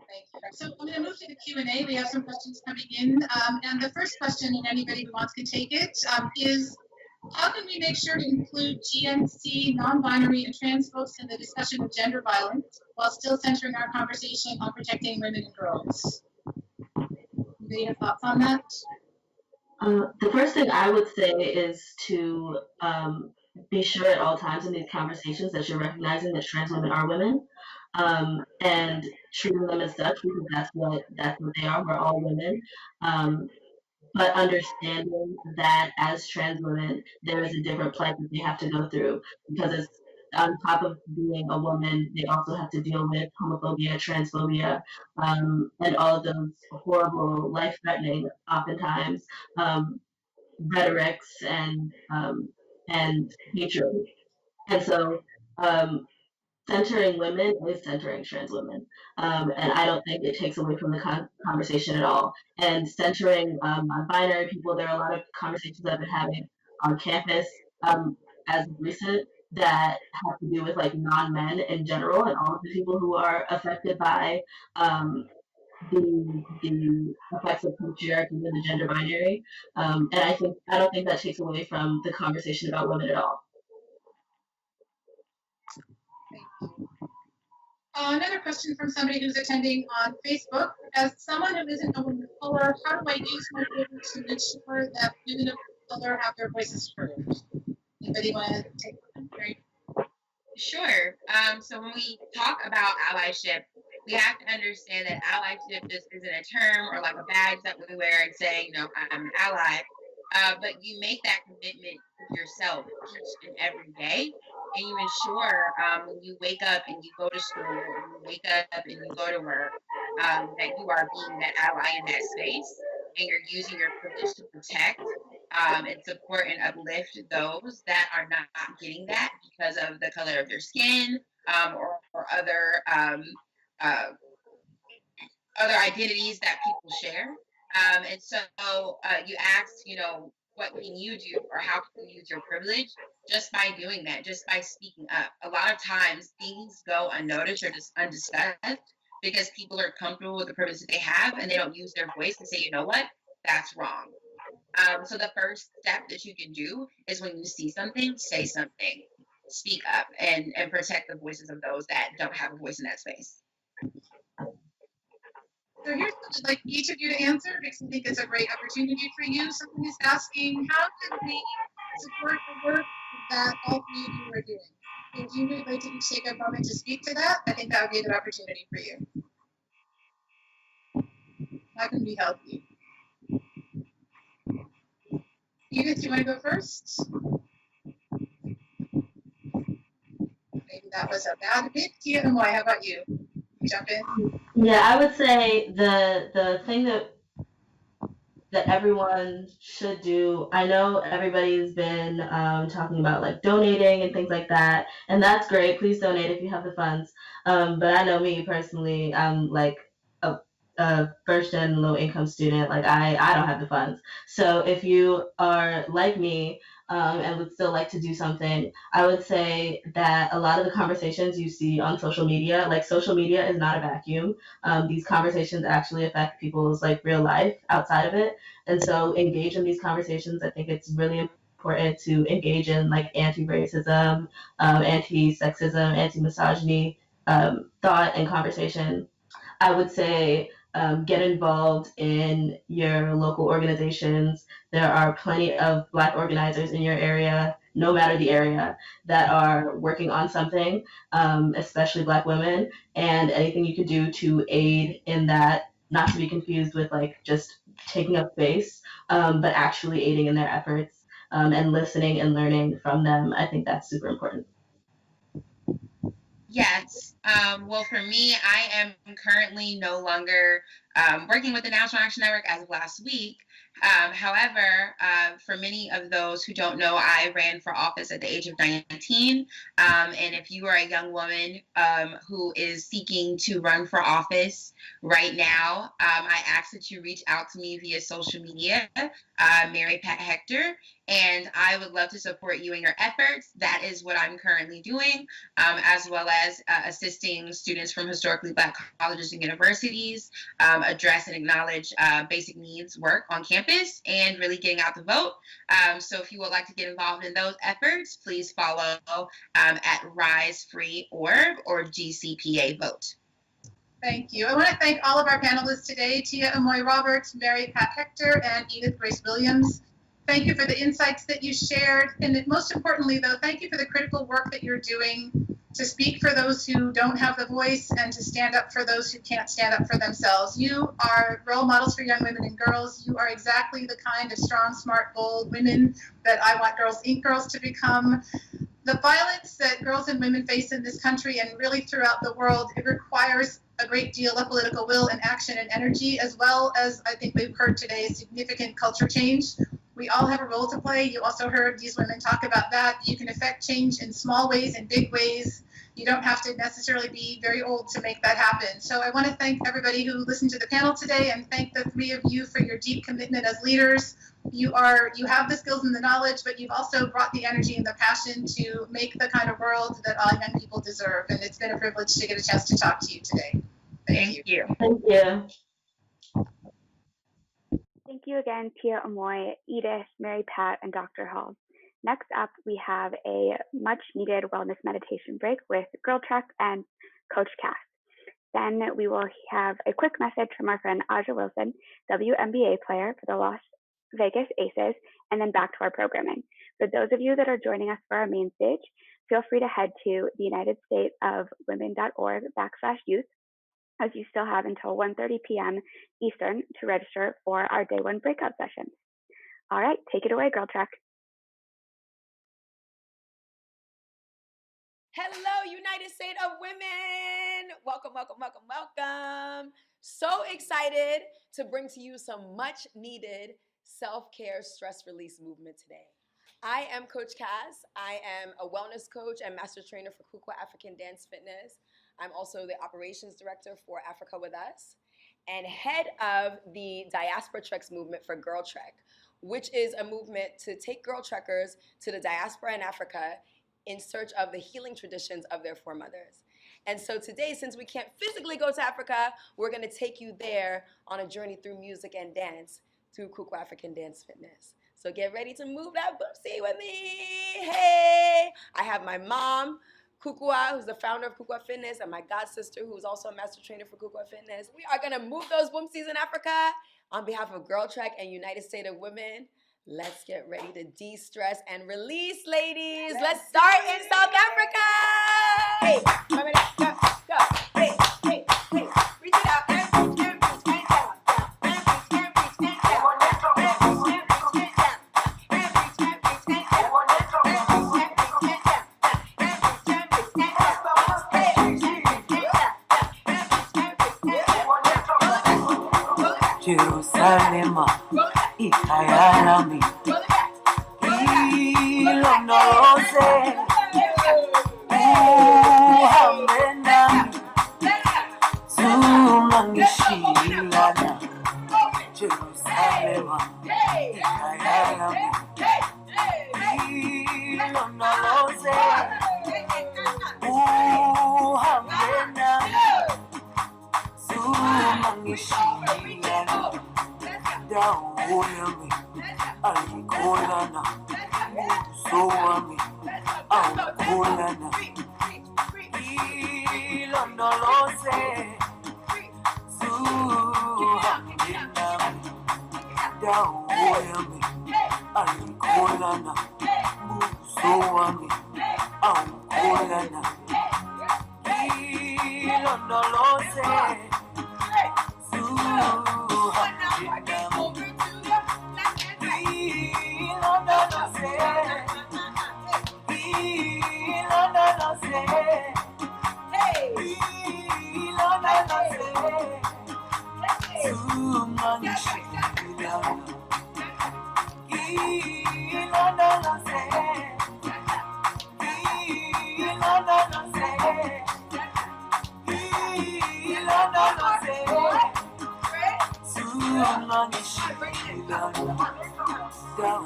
Thank you. So I'm going to move to the Q&A. We have some questions coming in. And the first question, and anybody who wants can take it, is how can we make sure to include GNC, non-binary, and trans folks in the discussion of gender violence while still centering our conversation on protecting women and girls? Anybody have thoughts on that? The first thing I would say is to be sure at all times in these conversations that you're recognizing that trans women are women, and treating them as such, because that's what they are. We're all women. But understanding that as trans women, there is a different plight that they have to go through, because it's on top of being a woman, they also have to deal with homophobia, transphobia, and all of those horrible, life-threatening, oftentimes, rhetorics and hatred. And so, centering women is centering trans women, and I don't think it takes away from the conversation at all. And centering non-binary people, there are a lot of conversations I've been having on campus as of recent that have to do with like non-men in general, and all of the people who are affected by the effects of patriarchy and the gender binary. And I don't think that takes away from the conversation about women at all. Another question from somebody who's attending on Facebook. As someone who isn't a woman of color, how do I use my privilege to make sure that women of color have their voices heard? Anybody want to take one? Right? Sure. So when we talk about allyship, we have to understand that allyship just isn't a term or like a badge that we wear and say, I'm an ally. But you make that commitment to yourself each and every day. And you ensure when you wake up and you go to school, and you wake up and you go to work, that you are being that ally in that space, and you're using your privilege to protect and support and uplift those that are not getting that because of the color of their skin, or other identities that people share. And so you asked, what can you do, or how can you use your privilege? Just by doing that, just by speaking up. A lot of times things go unnoticed or just undiscussed because people are comfortable with the privilege that they have, and they don't use their voice to say, you know what, that's wrong. So the first step that you can do is when you see something, say something, speak up, and protect the voices of those that don't have a voice in that space. So here's what I'd like each of you to answer, because I think it's a great opportunity for you. Someone is asking, how can we support the work that all three of you are doing? If you would like to each take a moment to speak to that, I think that would be a good opportunity for you. That can be healthy. Edith, do you want to go first? Maybe that was a bad pick. Tia and Moy, how about you? Jump in. Yeah, I would say the thing that everyone should do. I know everybody's been talking about like donating and things like that, and that's great. Please donate if you have the funds. But I know me personally, I'm like a first gen low income student. Like I don't have the funds. So if you are like me and would still like to do something, I would say that a lot of the conversations you see on social media, like social media is not a vacuum. These conversations actually affect people's like real life outside of it, and so engage in these conversations. I think it's really important to engage in like anti-racism, anti-sexism, anti-misogyny thought and conversation. I would say get involved in your local organizations. There are plenty of Black organizers in your area, no matter the area, that are working on something, especially Black women, and anything you could do to aid in that, not to be confused with like just taking up space, but actually aiding in their efforts and listening and learning from them. I think that's super important. Yes. Well, for me, I am currently no longer working with the National Action Network as of last week. However, for many of those who don't know, I ran for office at the age of 19. And if you are a young woman who is seeking to run for office right now, I ask that you reach out to me via social media, Mary Pat Hector, and I would love to support you in your efforts. That is what I'm currently doing, as well as assisting students from historically Black colleges and universities address and acknowledge basic needs work on campus and really getting out the vote. So if you would like to get involved in those efforts, please follow at RiseFree.org or GCPA Vote. Thank you. I want to thank all of our panelists today, Tia Amoy Roberts, Mary Pat Hector, and Edith Grace Williams. Thank you for the insights that you shared. And most importantly, though, thank you for the critical work that you're doing to speak for those who don't have the voice and to stand up for those who can't stand up for themselves. You are role models for young women and girls. You are exactly the kind of strong, smart, bold women that I want Girls Inc. girls to become. The violence that girls and women face in this country and really throughout the world, it requires a great deal of political will and action and energy, as well as, I think we've heard today, significant culture change. We all have a role to play. You also heard these women talk about that. You can affect change in small ways and big ways. You don't have to necessarily be very old to make that happen. So I want to thank everybody who listened to the panel today and thank the three of you for your deep commitment as leaders. You have the skills and the knowledge, but you've also brought the energy and the passion to make the kind of world that all young people deserve. And it's been a privilege to get a chance to talk to you today. Thank you. Thank you. Thank you again, Tia Amoy, Edith, Mary Pat, and Dr. Hall. Next up, we have a much-needed wellness meditation break with Girl Trek and Coach Cass. Then we will have a quick message from our friend Aja Wilson, WNBA player for the Las Vegas Aces, and then back to our programming. For those of you that are joining us for our main stage, feel free to head to the United States of Women.org/youth, as you still have until 1:30 p.m. Eastern to register for our day one breakout sessions. All right, take it away, Girl Trek. Hello, United States of Women. Welcome, welcome, welcome, welcome. So excited to bring to you some much needed self-care stress release movement today. I am Coach Cass. I am a wellness coach and master trainer for Kukwa African Dance Fitness. I'm also the operations director for Africa With Us and head of the Diaspora Treks movement for Girl Trek, which is a movement to take girl trekkers to the diaspora in Africa in search of the healing traditions of their foremothers. And so today, since we can't physically go to Africa, we're gonna take you there on a journey through music and dance through Kukwa African Dance Fitness. So get ready to move that boopsie with me. Hey, I have my mom, Kukwa, who's the founder of Kukwa Fitness, and my god sister, who's also a master trainer for Kukwa Fitness. We are gonna move those boomsies in Africa on behalf of Girl Trek and United States of Women. Let's get ready to de-stress and release, ladies. Let's start in South Africa. Hey, go. Hey, hey, hey. Reach it out and reach and down. And reach and down. And reach and down. And reach and down. And reach and down. Jerusalem, ikayalami, ilondoloze, uhambe nami, zungangishilana. Jerusalem, ikayalami, ilondoloze, uhambe nami, zungangishilana. Down me, Alikolana, so me, Alikolana, Ilondolose, Suhamina, down me, Alikolana, so me, Alikolana, Ilondolose,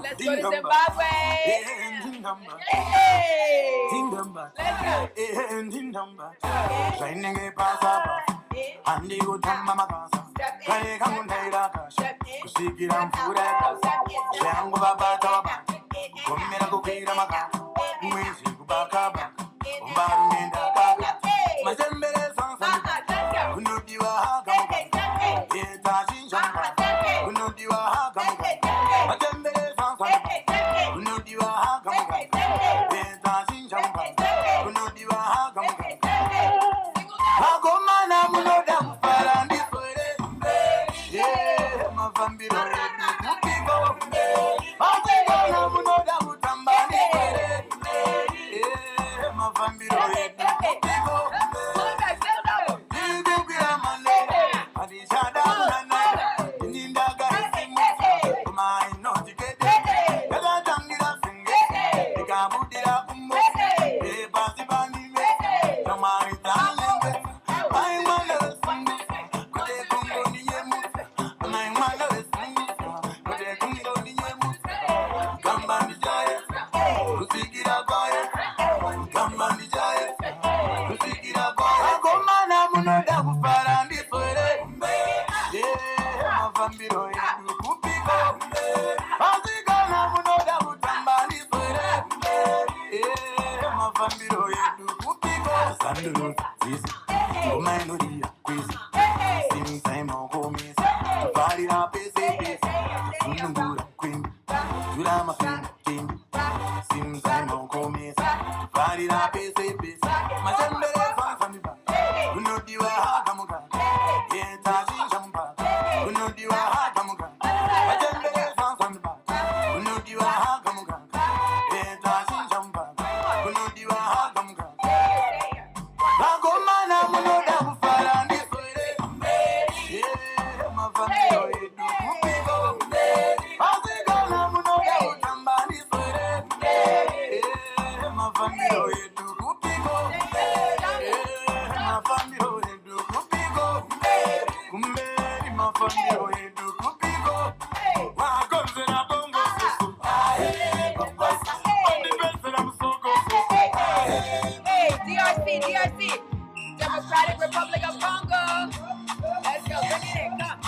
Let's go to Zimbabwe. DRC, Democratic Republic of Congo. Let's go, bring it in, come.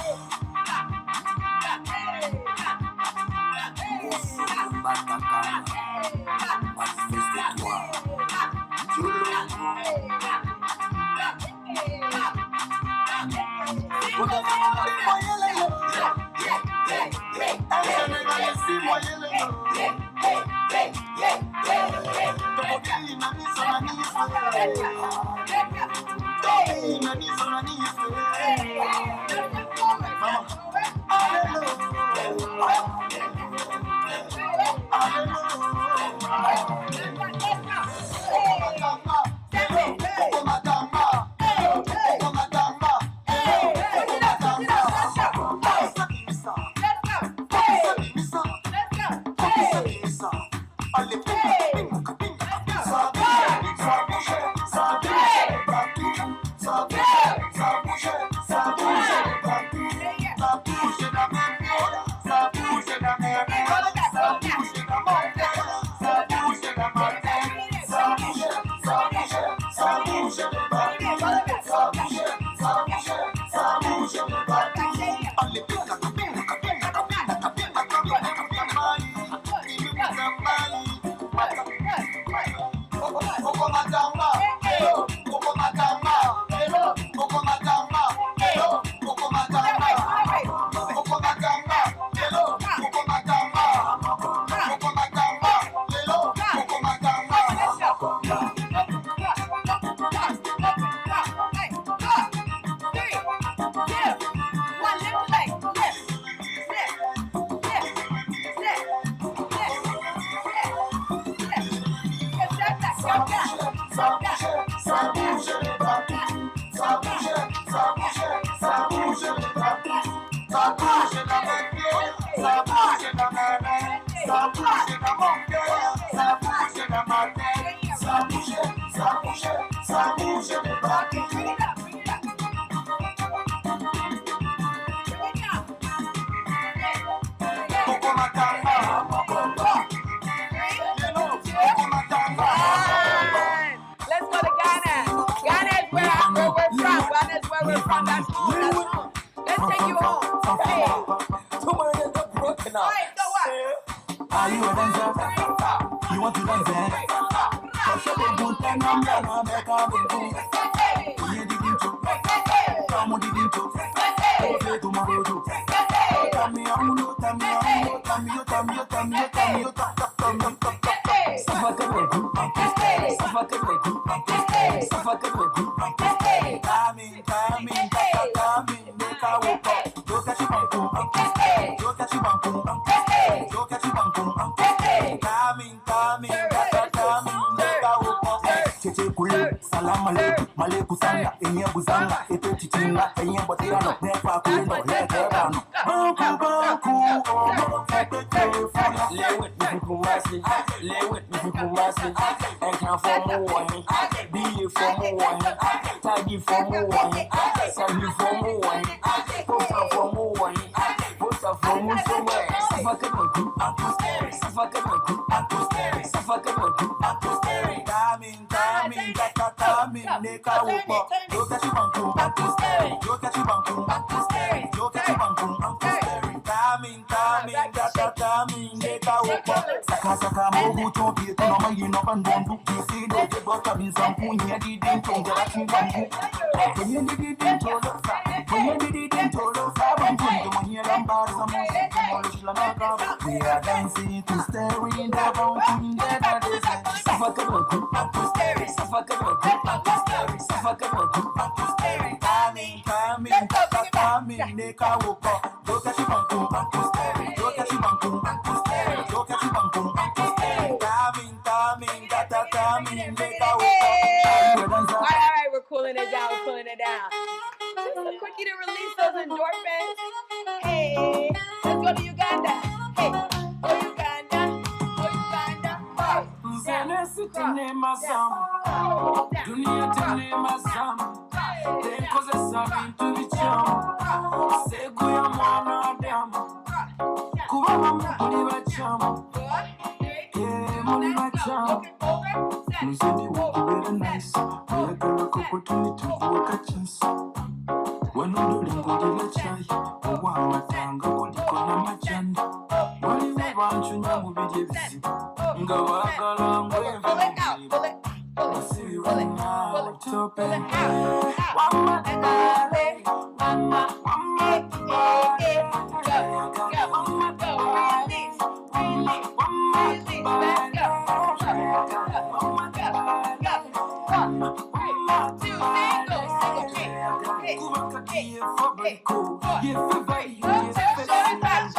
Kubakaki fabriko, ye favor you, ye festival.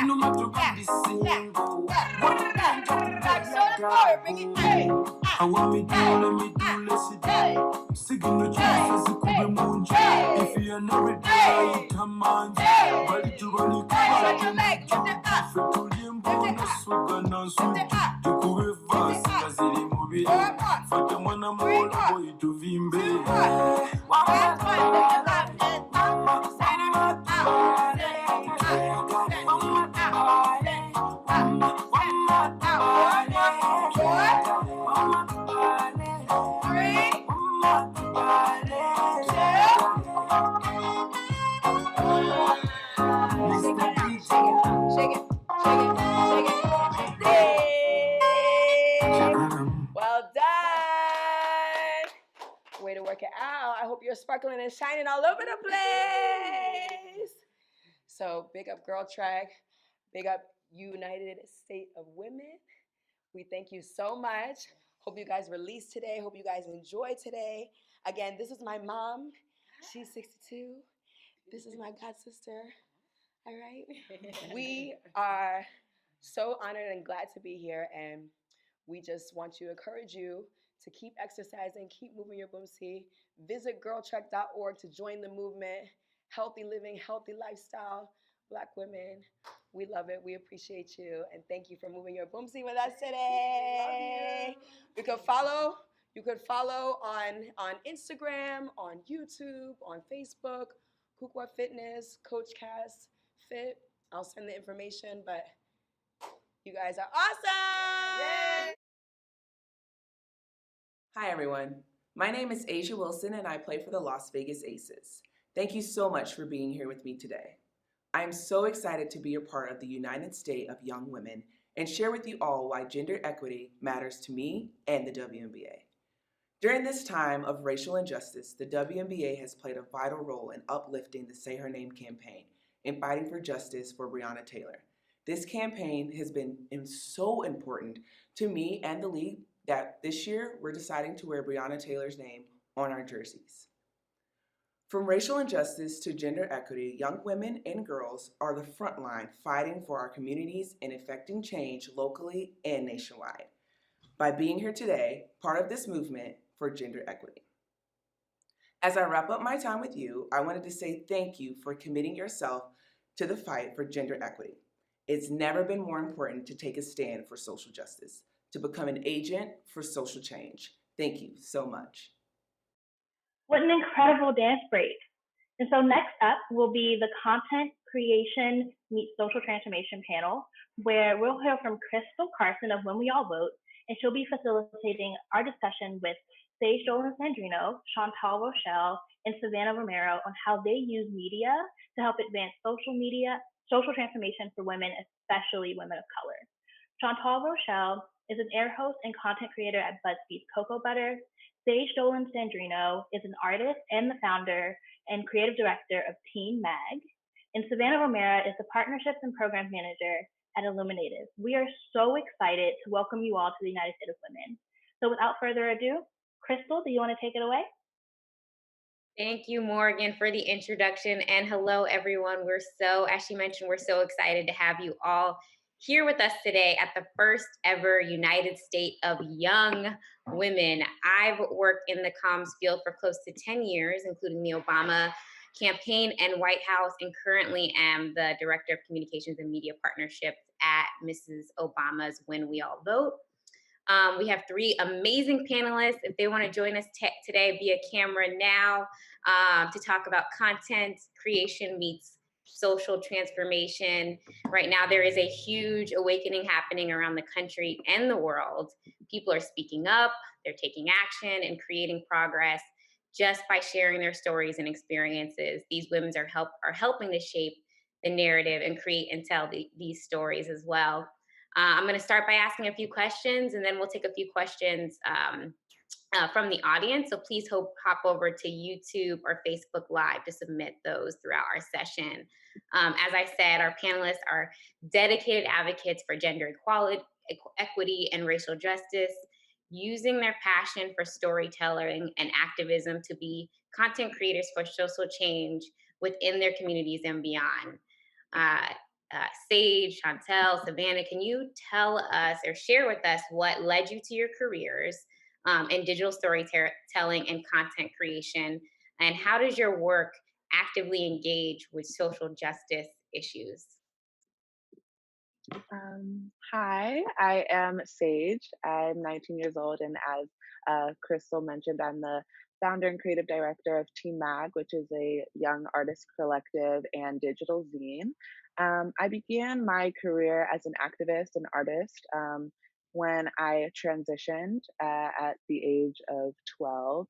No matter what the single, one time I want me do, let me do, let's do. Signal choices, it could be munch. If you're not ready, come on. Bali to Bali, Fatulium bonus, Suganas, to Kube Vas, Kazili Mobile, Fatamana Mola, boy to Vimbe. Well done. Way to work it out. I hope you're sparkling and shining all over the place. So big up Girl Track. Big up United State of Women. We thank you so much. Hope you guys released today. Hope you guys enjoyed today. Again, this is my mom. She's 62. This is my god sister. All right. We are so honored and glad to be here, and we just want to encourage you to keep exercising, keep moving your boomsie. Visit girltrek.org to join the movement. Healthy living, healthy lifestyle. Black women, we love it. We appreciate you, and thank you for moving your boomsie with us today. You could follow on Instagram, on YouTube, on Facebook, Kukwa Fitness, Coach Cass Fit. I'll send the information, but you guys are awesome! Yay! Hi everyone, my name is Asia Wilson and I play for the Las Vegas Aces. Thank you so much for being here with me today. I am so excited to be a part of the United State of Young Women and share with you all why gender equity matters to me and the WNBA. During this time of racial injustice, the WNBA has played a vital role in uplifting the Say Her Name campaign and fighting for justice for Breonna Taylor. This campaign has been so important to me and the league that this year we're deciding to wear Breonna Taylor's name on our jerseys. From racial injustice to gender equity, young women and girls are the front line fighting for our communities and effecting change locally and nationwide. By being here today, part of this movement for gender equity. As I wrap up my time with you, I wanted to say thank you for committing yourself to the fight for gender equity. It's never been more important to take a stand for social justice, to become an agent for social change. Thank you so much. What an incredible dance break. And so next up will be the Content Creation Meets Social Transformation panel, where we'll hear from Crystal Carson of When We All Vote, and she'll be facilitating our discussion with Sage Dolan-Sandrino, Chantal Rochelle, and Savannah Romero on how they use media to help advance social transformation for women, especially women of color. Chantal Rochelle is an air host and content creator at BuzzFeed's Cocoa Butter. Sage Dolan-Sandrino is an artist and the founder and creative director of Teen Mag. And Savannah Romero is the Partnerships and Programs Manager at Illuminative. We are so excited to welcome you all to the United States of Women. So without further ado, Crystal, do you want to take it away? Thank you, Morgan, for the introduction. And hello, everyone. As she mentioned, we're so excited to have you all here with us today at the first ever United State of Young Women. I've worked in the comms field for close to 10 years, including the Obama campaign and White House, and currently am the Director of Communications and Media Partnerships at Mrs. Obama's When We All Vote. We have three amazing panelists. If they want to join us today via camera now to talk about content creation meets social transformation. Right now, there is a huge awakening happening around the country and the world. People are speaking up, they're taking action and creating progress just by sharing their stories and experiences. These women are helping to shape the narrative and create and tell these stories as well. I'm going to start by asking a few questions, and then we'll take a few questions from the audience. So please hop over to YouTube or Facebook Live to submit those throughout our session. As I said, our panelists are dedicated advocates for gender equality, equity, and racial justice, using their passion for storytelling and activism to be content creators for social change within their communities and beyond. Uh, Sage, Chantel, Savannah, can you tell us or share with us what led you to your careers in digital storytelling and content creation? And how does your work actively engage with social justice issues? Hi, I am Sage. I'm 19 years old, and as Crystal mentioned, I'm the founder and creative director of Team Mag, which is a young artist collective and digital zine. I began my career as an activist and artist when I transitioned at the age of 12.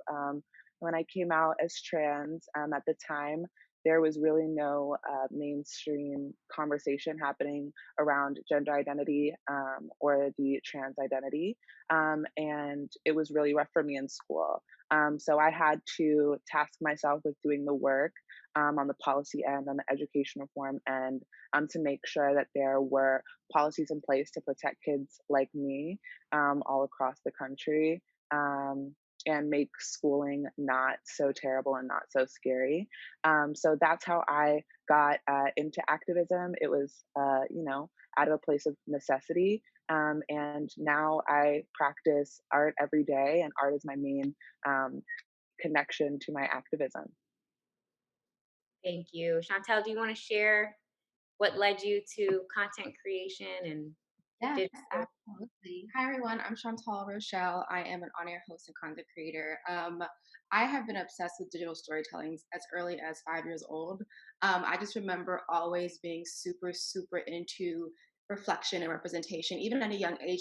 When I came out as trans, at the time, there was really no mainstream conversation happening around gender identity or the trans identity. And it was really rough for me in school. So I had to task myself with doing the work on the policy end, on the education reform end, to make sure that there were policies in place to protect kids like me all across the country. And make schooling not so terrible and not so scary. So that's how I got into activism. It was, out of a place of necessity. And now I practice art every day, and art is my main connection to my activism. Thank you. Chantel, do you want to share what led you to content creation and Yes, digital? absolutely. Hi, everyone. I'm Chantal Rochelle. I am an on-air host and content creator. I have been obsessed with digital storytelling as early as 5 years old. I just remember always being super, super into reflection and representation, even at a young age.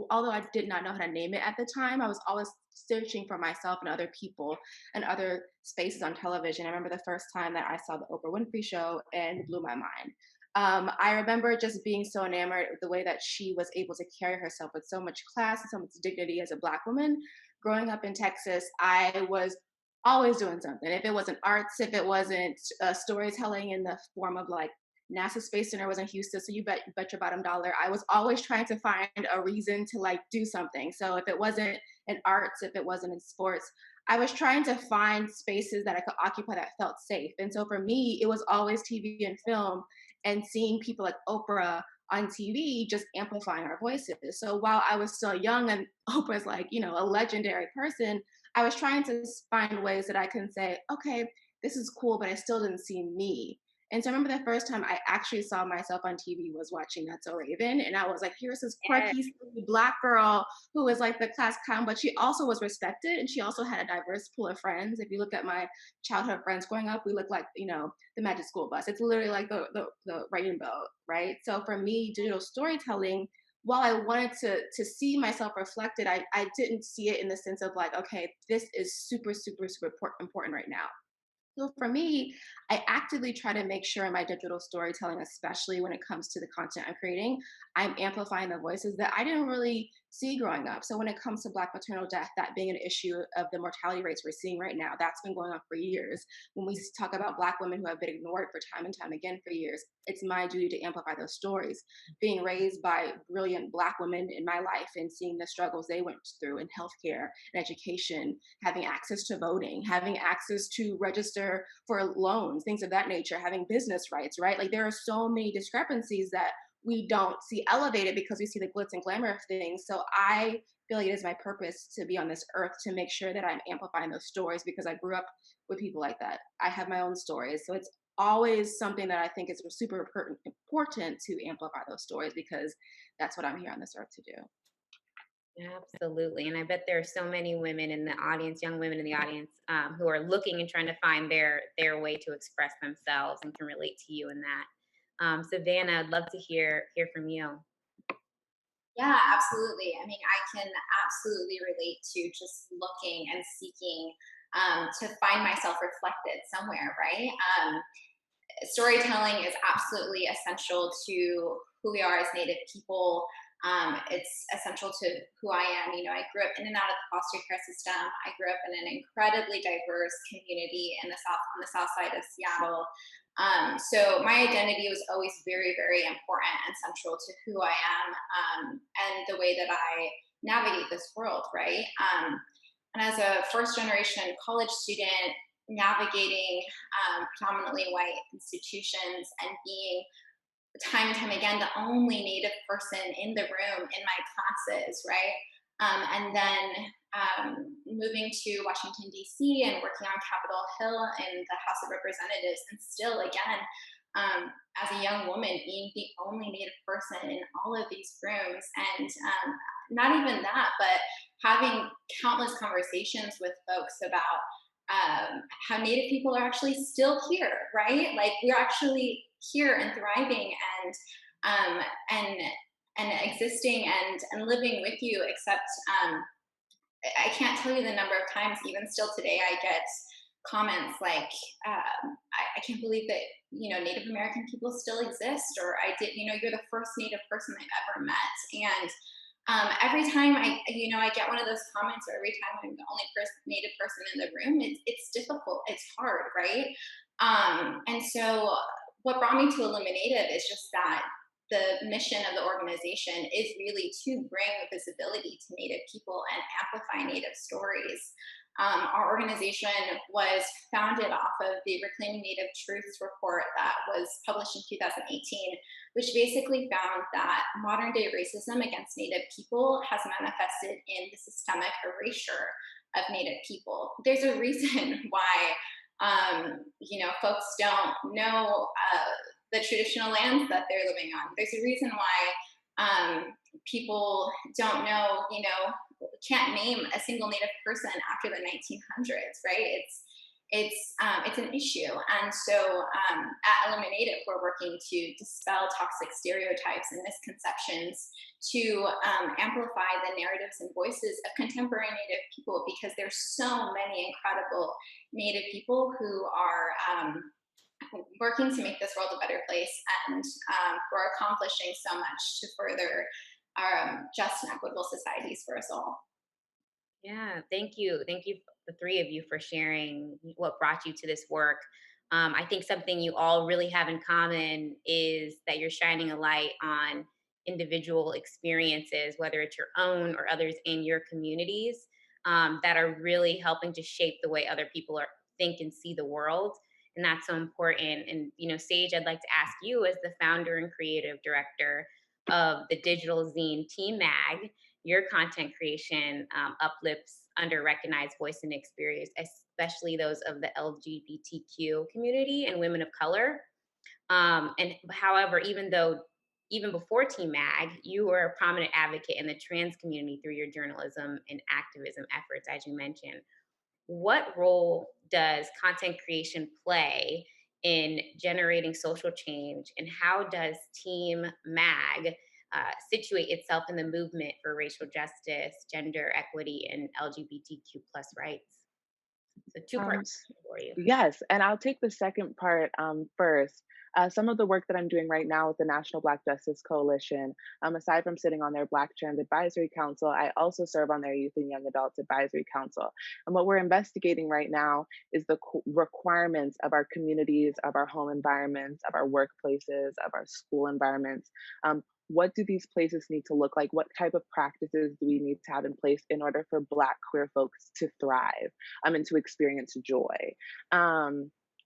Although I did not know how to name it at the time, I was always searching for myself and other people and other spaces on television. I remember the first time that I saw the Oprah Winfrey Show, and it blew my mind. I remember just being so enamored with the way that she was able to carry herself with so much class and so much dignity as a Black woman. Growing up in Texas, I was always doing something. If it wasn't arts, if it wasn't storytelling in the form of like NASA Space Center was in Houston, so you bet your bottom dollar. I was always trying to find a reason to like do something. So if it wasn't in arts, if it wasn't in sports, I was trying to find spaces that I could occupy that felt safe. And so for me, it was always TV and film, and seeing people like Oprah on TV just amplifying our voices. So while I was still young and Oprah's like, a legendary person, I was trying to find ways that I can say, okay, this is cool, but I still didn't see me. And so I remember the first time I actually saw myself on TV was watching That's So Raven. And I was like, here's this quirky, silly Black girl who was like the class clown, but she also was respected. And she also had a diverse pool of friends. If you look at my childhood friends growing up, we look like, the Magic School Bus. It's literally like the rainbow, right? So for me, digital storytelling, while I wanted to see myself reflected, I didn't see it in the sense of like, okay, this is super, super, super important right now. So for me, I actively try to make sure in my digital storytelling, especially when it comes to the content I'm creating, I'm amplifying the voices that I didn't really see growing up. So when it comes to Black maternal death, that being an issue of the mortality rates we're seeing right now, that's been going on for years. When we talk about Black women who have been ignored for time and time again for years, it's my duty to amplify those stories. Being raised by brilliant Black women in my life and seeing the struggles they went through in healthcare and education, having access to voting, having access to register for loans, things of that nature, having business rights, right? Like there are so many discrepancies that we don't see elevated because we see the glitz and glamour of things. So I feel like it is my purpose to be on this earth to make sure that I'm amplifying those stories because I grew up with people like that. I have my own stories. So it's always something that I think is super important to amplify those stories because that's what I'm here on this earth to do. Absolutely. And I bet there are so many women in the audience, young women in the audience, who are looking and trying to find their way to express themselves and can relate to you in that. Savannah, I'd love to hear from you. Yeah, absolutely. I mean, I can absolutely relate to just looking and seeking to find myself reflected somewhere, right? Storytelling is absolutely essential to who we are as Native people. It's essential to who I am. I grew up in and out of the foster care system. I grew up in an incredibly diverse community in on the south side of Seattle. So my identity was always very, very important and central to who I am and the way that I navigate this world, right? And as a first generation college student, navigating predominantly white institutions and being time and time again the only Native person in the room in my classes, right? And then moving to Washington, D.C. and working on Capitol Hill in the House of Representatives, and still again, as a young woman, being the only Native person in all of these rooms. And not even that, but having countless conversations with folks about how Native people are actually still here, right? Like we're actually here and thriving and existing and living with you. Except I can't tell you the number of times, even still today, I get comments like, I can't believe that Native American people still exist, or you're the first Native person I've ever met. And every time I get one of those comments, or every time I'm the only Native person in the room, it's difficult, it's hard, right? And so what brought me to Illuminative is just that the mission of the organization is really to bring visibility to Native people and amplify Native stories. Our organization was founded off of the Reclaiming Native Truths report that was published in 2018, which basically found that modern day racism against Native people has manifested in the systemic erasure of Native people. There's a reason why folks don't know the traditional lands that they're living on. There's a reason why people don't know, can't name a single Native person after the 1900s, right? It's an issue. And so at Illuminative, we're working to dispel toxic stereotypes and misconceptions to amplify the narratives and voices of contemporary Native people, because there's so many incredible Native people who are working to make this world a better place, and who are accomplishing so much to further just and equitable societies for us all. Yeah, thank you. Thank you, the three of you, for sharing what brought you to this work. I think something you all really have in common is that you're shining a light on individual experiences, whether it's your own or others in your communities, that are really helping to shape the way other people think and see the world. And that's so important. And, Sage, I'd like to ask you, as the founder and creative director of the digital zine Team Mag, your content creation uplifts under-recognized voice and experience, especially those of the LGBTQ community and women of color. And however, even before Team Mag, you were a prominent advocate in the trans community through your journalism and activism efforts, as you mentioned. What role does content creation play in generating social change, and how does Team Mag situate itself in the movement for racial justice, gender equity, and LGBTQ plus rights? So two parts for you. Yes, and I'll take the second part first. Some of the work that I'm doing right now with the National Black Justice Coalition, aside from sitting on their Black Trans Advisory Council, I also serve on their Youth and Young Adults Advisory Council. And what we're investigating right now is the requirements of our communities, of our home environments, of our workplaces, of our school environments. What do these places need to look like? What type of practices do we need to have in place in order for Black queer folks to thrive and to experience joy?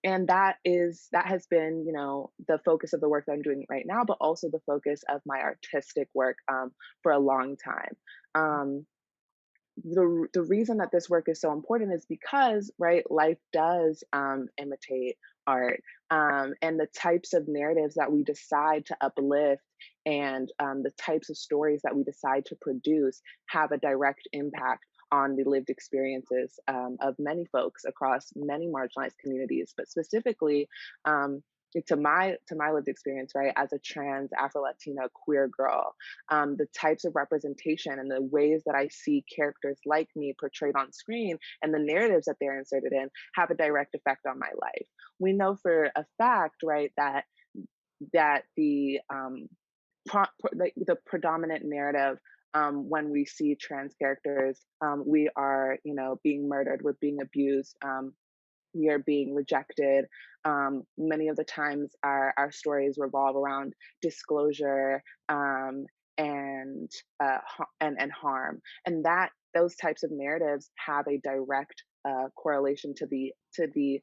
And that has been, the focus of the work that I'm doing right now, but also the focus of my artistic work for a long time. The reason that this work is so important is because, right, life does imitate art, and the types of narratives that we decide to uplift and the types of stories that we decide to produce have a direct impact on the lived experiences of many folks across many marginalized communities, but specifically to my lived experience, right, as a trans Afro-Latina queer girl, the types of representation and the ways that I see characters like me portrayed on screen and the narratives that they're inserted in have a direct effect on my life. We know for a fact, right, that the predominant narrative when we see trans characters, we are, being murdered, we're being abused, we are being rejected. Many of the times our stories revolve around disclosure and harm. And those types of narratives have a direct correlation to the to the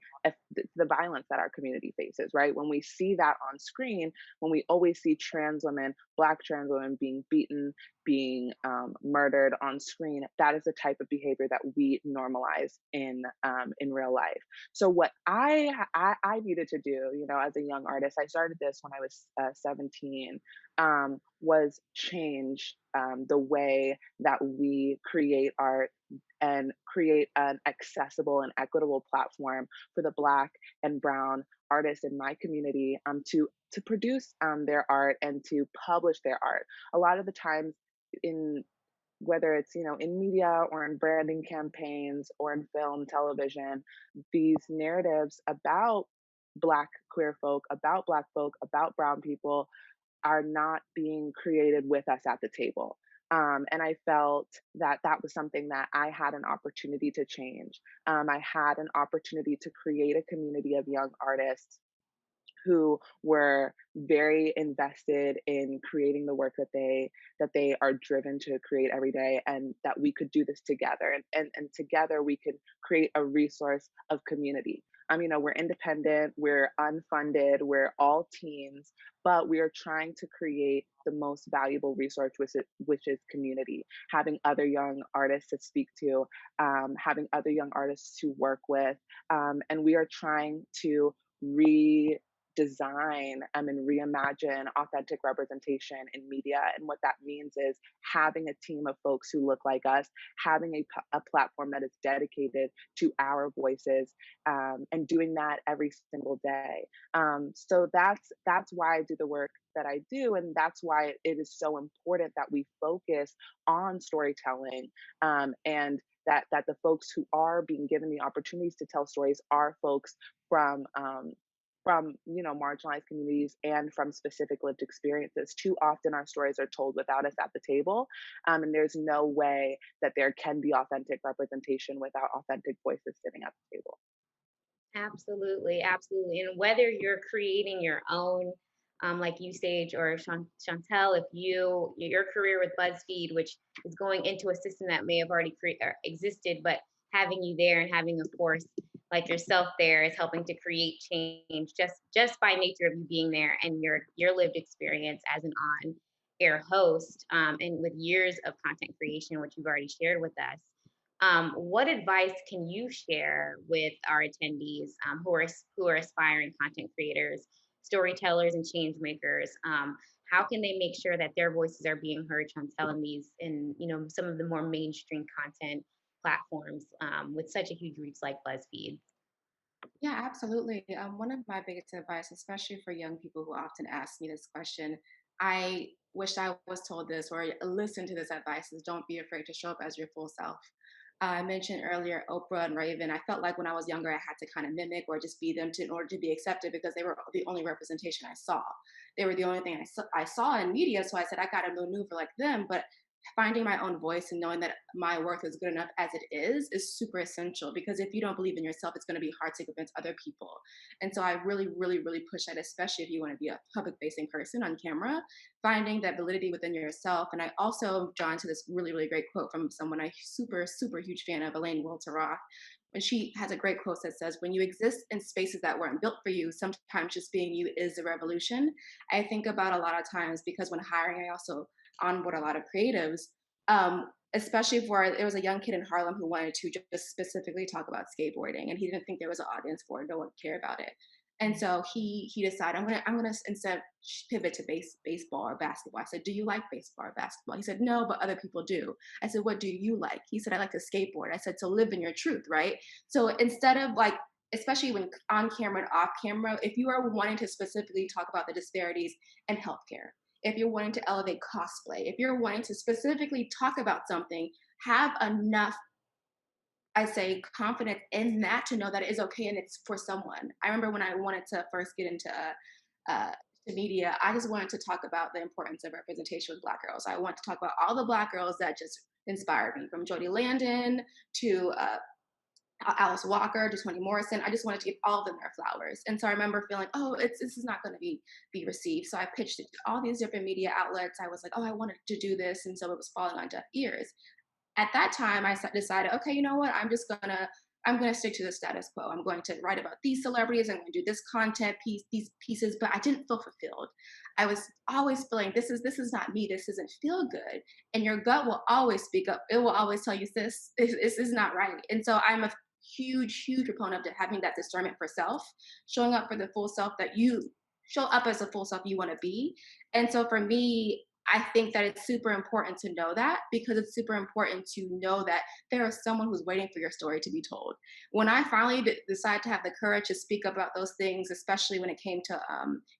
violence that our community faces, right? When we see that on screen, when we always see trans women, Black trans women being beaten, being murdered on screen, that is the type of behavior that we normalize in real life. So what I needed to do, you know, as a young artist, I started this when I was 17, was change the way that we create art and create an accessible and equitable platform for the Black and Brown artists in my community to produce their art and to publish their art. A lot of the times in whether it's, you know, in media or in branding campaigns or in film, television, these narratives about Black queer folk, about Black folk, about Brown people are not being created with us at the table. And I felt that that was something that I had an opportunity to change. I had an opportunity to create a community of young artists who were very invested in creating the work that they are driven to create every day, and that we could do this together, and together we could create a resource of community. You know, we're independent, we're unfunded, we're all teens, but we are trying to create the most valuable resource, which is community. Having other young artists to speak to, having other young artists to work with, and we are trying to redesign and reimagine authentic representation in media. And what that means is having a team of folks who look like us, having a platform that is dedicated to our voices, and doing that every single day. So that's why I do the work that I do, and that's why it is so important that we focus on storytelling, and that the folks who are being given the opportunities to tell stories are folks from you know, marginalized communities and from specific lived experiences. Too often our stories are told without us at the table, and there's no way that there can be authentic representation without authentic voices sitting at the table. Absolutely, absolutely. And whether you're creating your own, like you, Sage, or Chantel, if your career with BuzzFeed, which is going into a system that may have already existed, but having you there and having a force like yourself there is helping to create change just by nature of you being there and your lived experience as an on air host, and with years of content creation, which you've already shared with us. What advice can you share with our attendees, who are aspiring content creators, storytellers, and change makers? How can they make sure that their voices are being heard, Chantel, in you know, some of the more mainstream content platforms, with such a huge reach like BuzzFeed? Yeah, absolutely. One of my biggest advice, especially for young people who often ask me this question, I wish I was told this or listen to this advice, is don't be afraid to show up as your full self. I mentioned earlier Oprah and Raven. I felt like when I was younger, I had to kind of mimic or just be them in order to be accepted because they were the only representation I saw. They were the only thing I saw in media. So I said, I got to maneuver like them. But finding my own voice and knowing that my work is good enough as it is super essential, because if you don't believe in yourself, it's going to be hard to convince other people. And so I really, really, really push that, especially if you want to be a public facing person on camera, finding that validity within yourself. And I also drawn to this really, really great quote from someone I'm super, super huge fan of, Elaine Wilter-Roth. And she has a great quote that says, when you exist in spaces that weren't built for you, sometimes just being you is a revolution. I think about a lot of times, because when hiring, I also onboard a lot of creatives, especially for, there was a young kid in Harlem who wanted to just specifically talk about skateboarding, and he didn't think there was an audience for it. No one cared about it. And so he decided, I'm gonna instead pivot to baseball or basketball. I said, do you like baseball or basketball? He said, no, but other people do. I said, what do you like? He said, I like to skateboard. I said, so live in your truth, right? So instead of like, especially when on camera and off camera, if you are wanting to specifically talk about the disparities in healthcare, if you're wanting to elevate cosplay, if you're wanting to specifically talk about something, have enough, I say, confidence in that to know that it is okay and it's for someone. I remember when I wanted to first get into to media, I just wanted to talk about the importance of representation with Black girls. I want to talk about all the Black girls that just inspired me, from Jodie Landon to Alice Walker to Toni Morrison. I just wanted to give all of them their flowers. And so I remember feeling, oh, this is not going to be received. So I pitched it to all these different media outlets. I was like, oh, I wanted to do this. And so it was falling on deaf ears. At that time, I decided, okay, you know what? I'm just going to I'm going to stick to the status quo. I'm going to write about these celebrities. I'm going to do this content piece, these pieces, but I didn't feel fulfilled. I was always feeling this is not me. This doesn't feel good. And your gut will always speak up. It will always tell you this is not right. And so I'm a huge, huge proponent of having that discernment for self, showing up for the full self that you show up as the full self you want to be. And so for me, I think that it's super important to know that, because it's super important to know that there is someone who's waiting for your story to be told. When I finally decided to have the courage to speak about those things, especially when it came to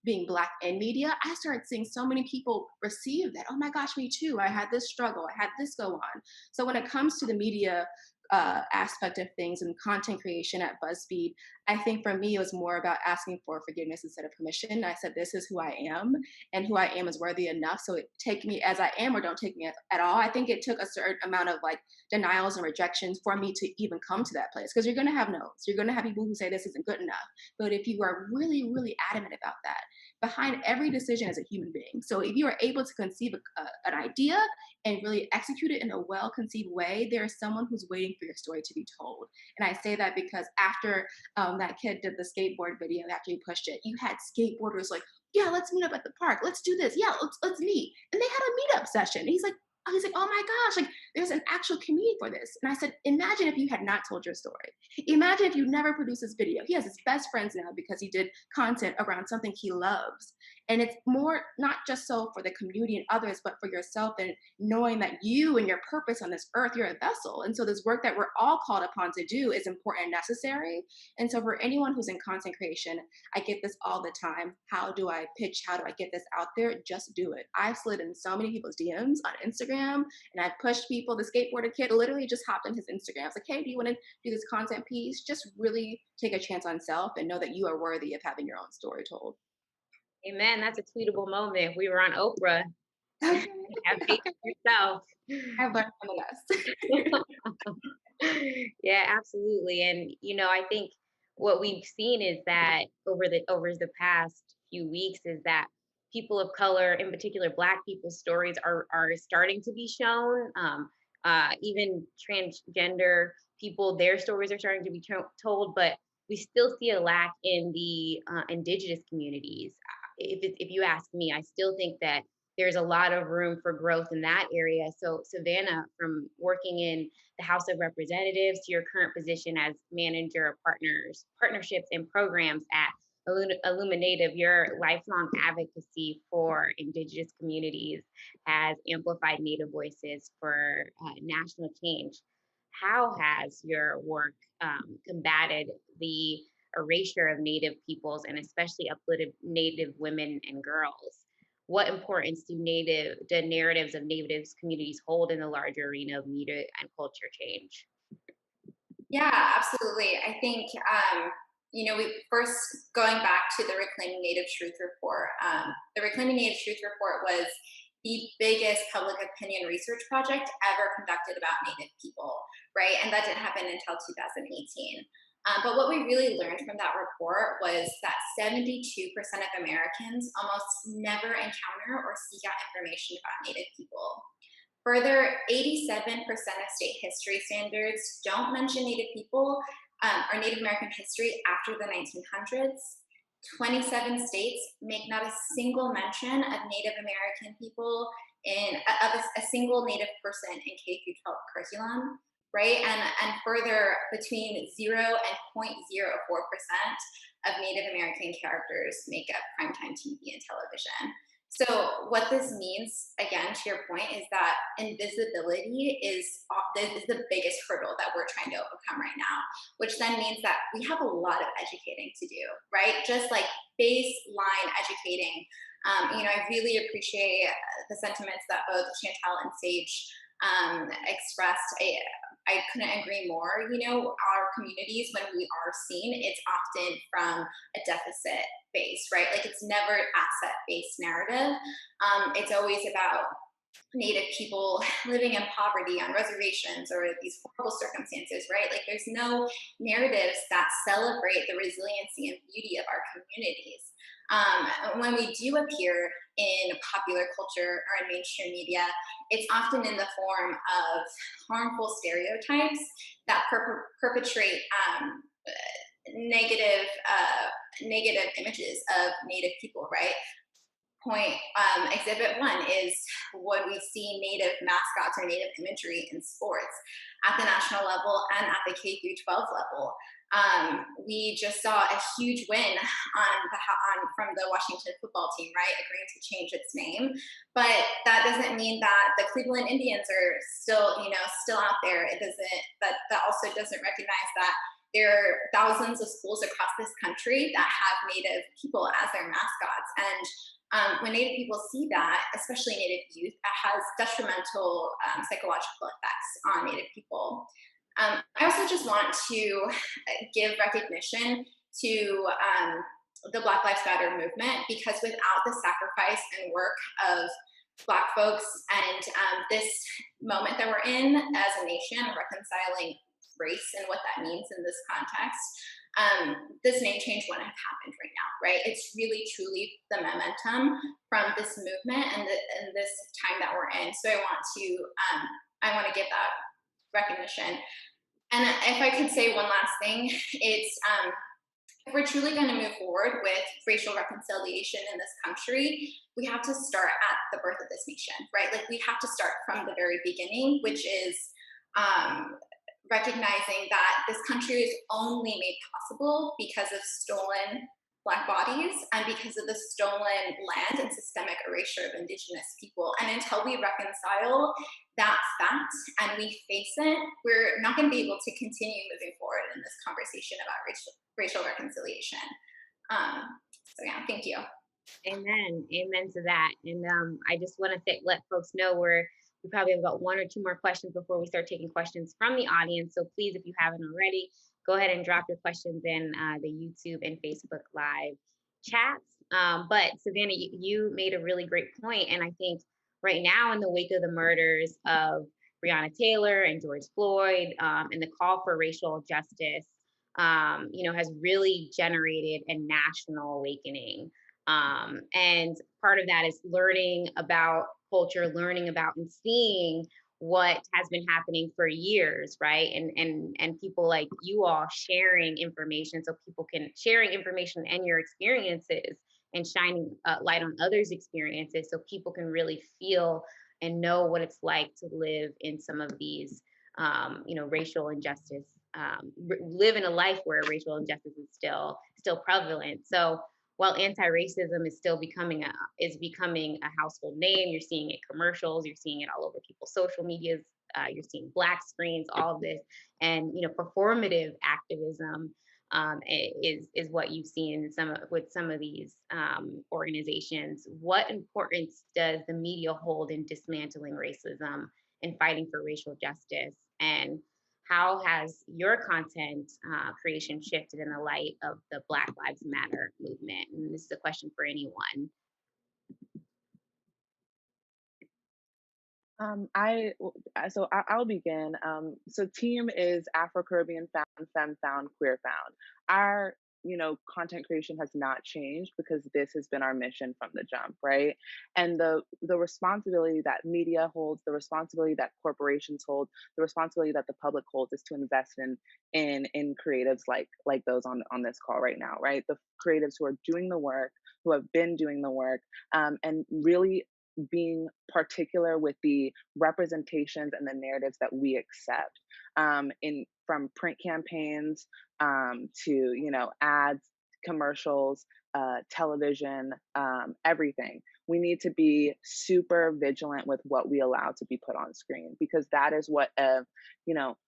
being Black in media, I started seeing so many people receive that. Oh my gosh, me too. I had this struggle. I had this go on. So when it comes to the media aspect of things and content creation at BuzzFeed, I think for me it was more about asking for forgiveness instead of permission. I said, this is who I am, and who I am is worthy enough. So take me as I am, or don't take me at all. I think it took a certain amount of like denials and rejections for me to even come to that place, because you're going to have no's. You're going to have people who say this isn't good enough. But if you are really, really adamant about that, behind every decision is a human being. So if you are able to conceive an idea and really execute it in a well-conceived way, there is someone who's waiting for your story to be told. And I say that because after that kid did the skateboard video, after he pushed it, you had skateboarders like, yeah, let's meet up at the park. Let's do this. Yeah, let's meet. And they had a meetup session. And he's like, oh my gosh, like there's an actual community for this. And I said, imagine if you had not told your story. Imagine if you never produced this video. He has his best friends now because he did content around something he loves. And it's more not just so for the community and others, but for yourself, and knowing that you and your purpose on this earth, you're a vessel. And so this work that we're all called upon to do is important and necessary. And so for anyone who's in content creation, I get this all the time. How do I pitch? How do I get this out there? Just do it. I've slid in so many people's DMs on Instagram, and I've pushed people. The skateboarder kid literally just hopped in his Instagram. I was like, hey, do you want to do this content piece? Just really take a chance on self and know that you are worthy of having your own story told. Amen. That's a tweetable moment. We were on Oprah. Have faith in yourself. I've learned from the best. Yeah, absolutely. And I think what we've seen is that over the past few weeks is that people of color, in particular Black people's stories, are starting to be shown. Even transgender people, their stories are starting to be told, but we still see a lack in the indigenous communities. If you ask me, I still think that there's a lot of room for growth in that area. So Savannah, from working in the House of Representatives to your current position as manager of partnerships and programs at Illuminative, your lifelong advocacy for Indigenous communities has amplified Native voices for national change. How has your work combated the erasure of Native peoples, and especially uplifted Native women and girls? What importance do the narratives of Native communities hold in the larger arena of media and culture change? Yeah, absolutely. I think, we first going back to the Reclaiming Native Truth Report. The Reclaiming Native Truth Report was the biggest public opinion research project ever conducted about Native people, right? And that didn't happen until 2018. But what we really learned from that report was that 72% of Americans almost never encounter or seek out information about Native people. Further, 87% of state history standards don't mention Native people or Native American history after the 1900s. 27 states make not a single mention of Native American people of a single Native person in K through 12 curriculum, right? And further, between 0 and 0.04% of Native American characters make up primetime TV and television. So what this means, again, to your point, is that invisibility is the biggest hurdle that we're trying to overcome right now, which then means that we have a lot of educating to do, right? Just like baseline educating. I really appreciate the sentiments that both Chantal and Sage expressed. I couldn't agree more. Our communities, when we are seen, it's often from a deficit base, right? Like it's never asset-based narrative. It's always about Native people living in poverty on reservations or these horrible circumstances, right? Like there's no narratives that celebrate the resiliency and beauty of our communities. When we do appear in popular culture or in mainstream media, it's often in the form of harmful stereotypes that perpetrate negative images of Native people, right? Exhibit 1 is when we see Native mascots or Native imagery in sports at the national level and at the K through 12 level. We just saw a huge win from the Washington football team, right, agreeing to change its name. But that doesn't mean that the Cleveland Indians are still out there. It doesn't. That also doesn't recognize that there are thousands of schools across this country that have Native people as their mascots. And when Native people see that, especially Native youth, it has detrimental psychological effects on Native people. I also just want to give recognition to the Black Lives Matter movement, because without the sacrifice and work of Black folks and this moment that we're in as a nation, reconciling race and what that means in this context, this name change wouldn't have happened right now, right? It's really, truly the momentum from this movement and this time that we're in. So I want to give that recognition. And if I could say one last thing, it's if we're truly going to move forward with racial reconciliation in this country, we have to start at the birth of this nation, right? Like, we have to start from the very beginning, which is recognizing that this country is only made possible because of stolen Black bodies and because of the stolen land and systemic erasure of Indigenous people. And until we reconcile that fact and we face it, we're not going to be able to continue moving forward in this conversation about racial reconciliation. So yeah, thank you. Amen to that. And I just want to let folks know we probably have about 1 or 2 more questions before we start taking questions from the audience. So please, if you haven't already, go ahead and drop your questions in the YouTube and Facebook Live chats. But Savannah, you made a really great point. And I think right now, in the wake of the murders of Breonna Taylor and George Floyd, and the call for racial justice, has really generated a national awakening. And part of that is learning about culture, learning about and seeing what has been happening for years, right? And people like you all sharing information, so people can sharing information and your experiences and shining light on others' experiences, so people can really feel and know what it's like to live in some of these, racial injustice, live in a life where racial injustice is still prevalent. So while anti-racism is still becoming a household name, you're seeing it commercials, you're seeing it all over people's social medias, you're seeing Black screens, all of this, and performative activism is what you've seen with some of these organizations. What importance does the media hold in dismantling racism and fighting for racial justice? And how has your content creation shifted in the light of the Black Lives Matter movement? And this is a question for anyone. I'll begin. So team is Afro-Caribbean found, femme found, queer found. Our content creation has not changed because this has been our mission from the jump, right? And the responsibility that media holds, the responsibility that corporations hold, the responsibility that the public holds is to invest in creatives like those on this call right now, right? The creatives who are doing the work, who have been doing the work, and really being particular with the representations and the narratives that we accept, from print campaigns to ads, commercials, television, everything. We need to be super vigilant with what we allow to be put on screen, because that is what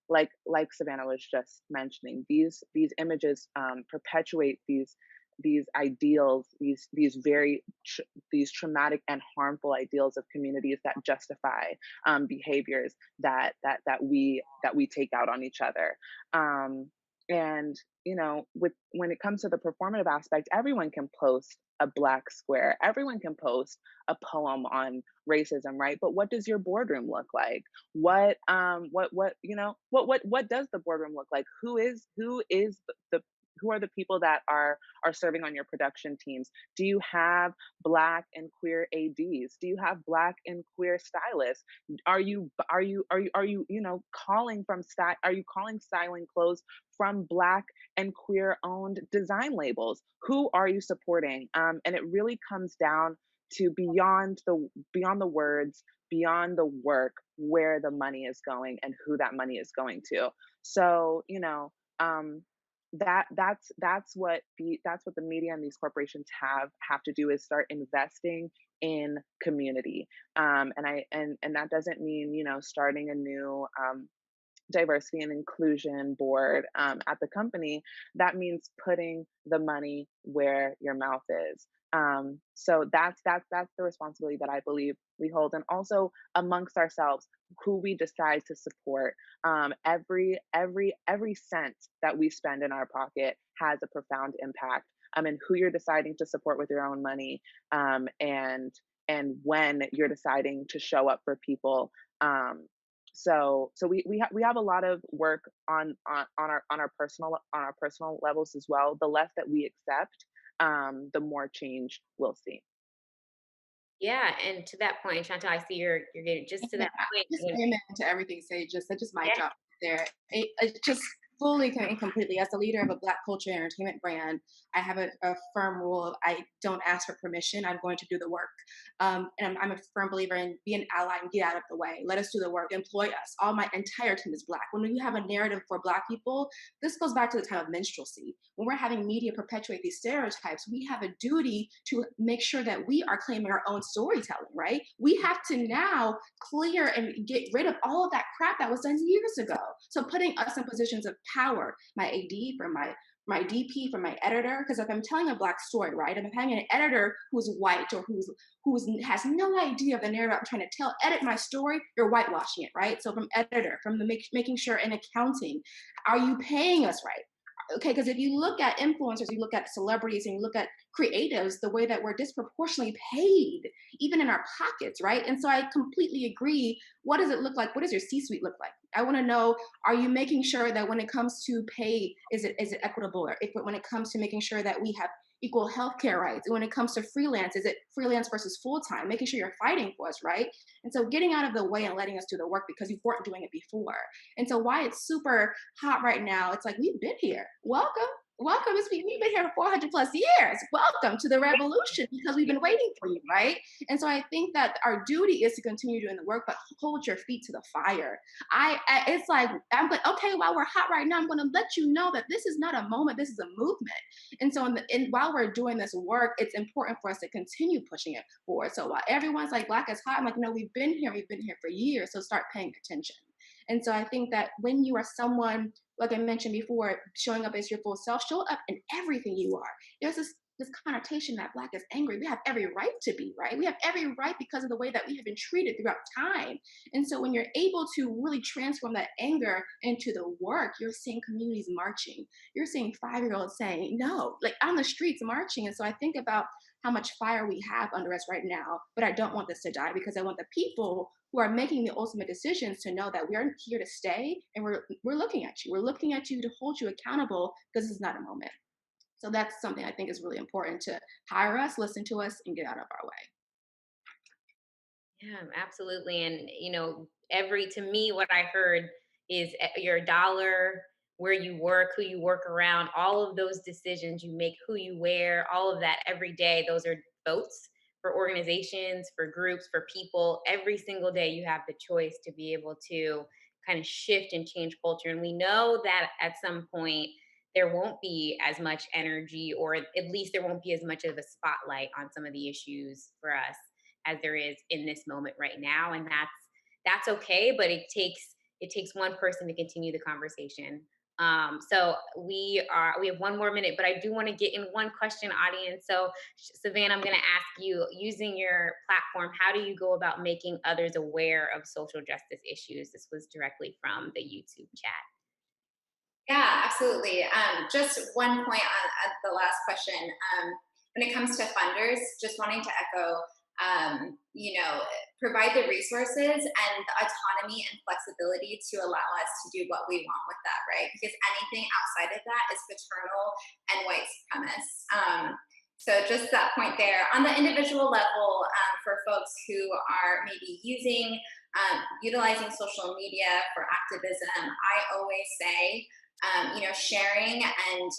like Savannah was just mentioning, these images perpetuate these ideals, these very these traumatic and harmful ideals of communities that justify behaviors that we take out on each other. And when it comes to the performative aspect, everyone can post a Black square, everyone can post a poem on racism, right? But what does your boardroom look like? What does the boardroom look like? Who is the the people that are serving on your production teams? Do you have Black and queer ADs? Do you have Black and queer stylists? Are you calling from style? Are you calling styling clothes from Black and queer owned design labels? Who are you supporting? And it really comes down to beyond the words, beyond the work, where the money is going and who that money is going to. So, that's what the media and these corporations have to do, is start investing in community. And that doesn't mean, starting a new diversity and inclusion board at the company. That means putting the money where your mouth is. So that's the responsibility that I believe we hold, and also amongst ourselves, who we decide to support. Every cent that we spend in our pocket has a profound impact. And who you're deciding to support with your own money, and when you're deciding to show up for people. So we have a lot of work on our personal levels as well. The less that we accept, the more change we'll see. Yeah, and to that point, Chantal, I see you're getting just to Yeah, that point. just amen to everything Sage just said. Just mic drop there. It just fully and completely, as the leader of a Black culture and entertainment brand, I have a firm rule of I don't ask for permission. I'm going to do the work. And I'm a firm believer in be an ally and get out of the way. Let us do the work. Employ us. All my entire team is Black. When you have a narrative for Black people, this goes back to the time of minstrelsy. When we're having media perpetuate these stereotypes, we have a duty to make sure that we are claiming our own storytelling, right? We have to now clear and get rid of all of that crap that was done years ago. So putting us in positions of power, my AD, for my DP, for my editor, because if I'm telling a Black story, right, if I'm having an editor who's white or who has no idea of the narrative I'm trying to tell, edit my story, you're whitewashing it, right? So from editor, from the making sure in accounting, are you paying us right? Okay, because if you look at influencers, you look at celebrities, and you look at creatives, the way that we're disproportionately paid, even in our pockets, right? And so I completely agree. What does it look like? What does your C-suite look like? I want to know, are you making sure that when it comes to pay, is it equitable? Or when it comes to making sure that we have equal healthcare rights? And when it comes to freelance, is it freelance versus full-time? Making sure you're fighting for us, right? And so getting out of the way and letting us do the work because you weren't doing it before. And so why it's super hot right now, it's like, we've been here. Welcome. We've been here for 400 plus years. Welcome to the revolution, because we've been waiting for you, right? And so I think that our duty is to continue doing the work, but hold your feet to the fire. It's like, I'm like, okay, while we're hot right now, I'm going to let you know that this is not a moment, this is a movement. And so while we're doing this work, it's important for us to continue pushing it forward. So while everyone's like, Black is hot, I'm like, no, we've been here for years. So start paying attention. And so I think that when you are someone, like I mentioned before, showing up as your full self, show up in everything you are. There's this connotation that Black is angry. We have every right to be, right? We have every right because of the way that we have been treated throughout time. And so when you're able to really transform that anger into the work, you're seeing communities marching. You're seeing 5-year-olds saying no, like on the streets marching. And so I think about how much fire we have under us right now, but I don't want this to die, because I want the people who are making the ultimate decisions to know that we're here to stay, and we're looking at you. We're looking at you to hold you accountable, because this is not a moment. So that's something I think is really important, to hire us, listen to us, and get out of our way. Yeah, absolutely. And to me, what I heard is your dollar, where you work, who you work around, all of those decisions you make, who you wear, all of that every day, those are votes for organizations, for groups, for people. Every single day you have the choice to be able to kind of shift and change culture. And we know that at some point there won't be as much energy, or at least there won't be as much of a spotlight on some of the issues for us as there is in this moment right now. And that's okay, but it takes one person to continue the conversation. So we have 1 more minute, but I do want to get in one question, audience. So Savannah, I'm going to ask you, using your platform, how do you go about making others aware of social justice issues? This was directly from the YouTube chat. Yeah, absolutely. Just one point on the last question. When it comes to funders, just wanting to echo, provide the resources and the autonomy and flexibility to allow us to do what we want with that, right? Because anything outside of that is paternal and white supremacist. So just that point there. On the individual level, for folks who are maybe utilizing social media for activism, I always say, sharing and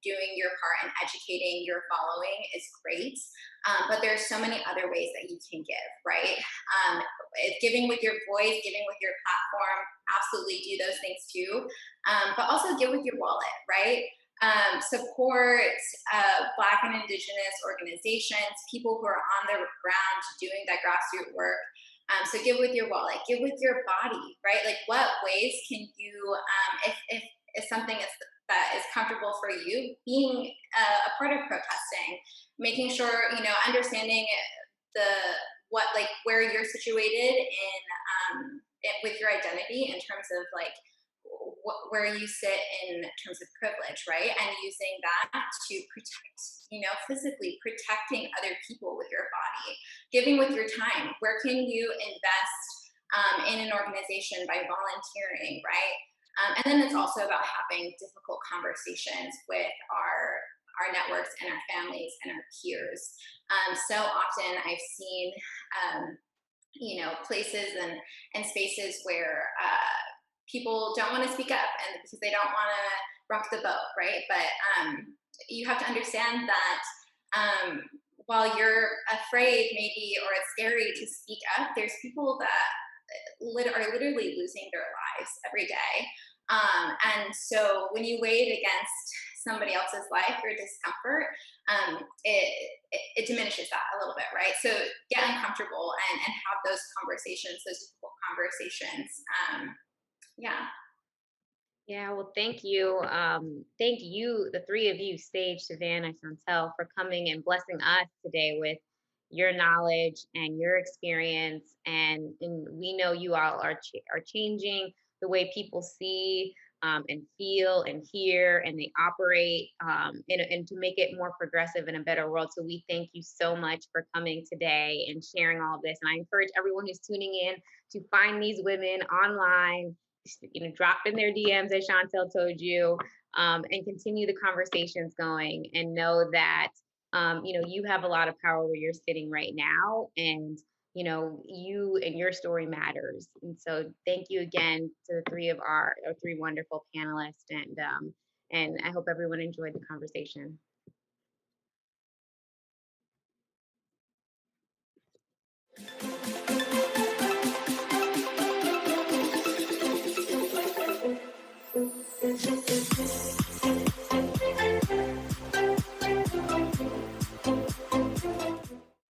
doing your part and educating your following is great, but there's so many other ways that you can give, right? Giving with your voice, giving with your platform, absolutely do those things too, but also give with your wallet, right? Support Black and Indigenous organizations, people who are on the ground doing that grassroots work. So give with your wallet, give with your body, right? Like what ways can you, if something that is comfortable for you, being a part of protesting, making sure, understanding where you're situated with your identity in terms of like where you sit in terms of privilege, right? And using that to protect, physically protecting other people with your body, giving with your time. Where can you invest in an organization by volunteering, right? And then it's also about having difficult conversations with our networks and our families and our peers. So often I've seen, places and spaces where people don't want to speak up and because they don't want to rock the boat, right? But you have to understand that while you're afraid maybe or it's scary to speak up, there's people that are literally losing their lives every day. And so when you weigh it against somebody else's life or discomfort, it diminishes that a little bit, right? So get uncomfortable and have those conversations, those difficult conversations. Yeah, well, thank you. Thank you, the three of you, Sage, Savannah, Chantel, for coming and blessing us today with your knowledge and your experience. And we know you all are changing the way people see and feel and hear and they operate and to make it more progressive and a better world. So we thank you so much for coming today and sharing all of this. And I encourage everyone who's tuning in to find these women online, drop in their DMs, as Chantel told you, and continue the conversations going and know that, you have a lot of power where you're sitting right now and, you and your story matters. And so thank you again to the three of our three wonderful panelists. And I hope everyone enjoyed the conversation.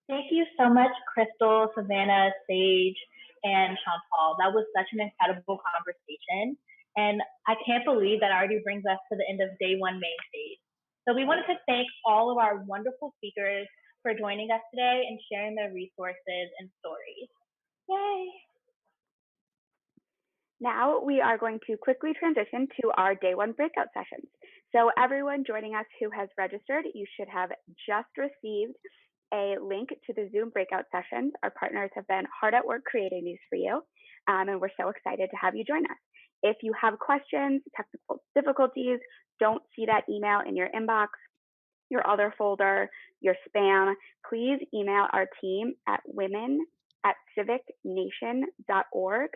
Thank you so much, Crystal, Savannah, Sage, and Chantal. That was such an incredible conversation. And I can't believe that already brings us to the end of day one main stage. So we wanted to thank all of our wonderful speakers for joining us today and sharing their resources and stories. Yay! Now we are going to quickly transition to our day one breakout sessions. So everyone joining us who has registered, you should have just received a link to the Zoom breakout sessions. Our partners have been hard at work creating these for you, and we're so excited to have you join us. If you have questions, technical difficulties, don't see that email in your inbox, your other folder, your spam, please email our team at women@civicnation.org.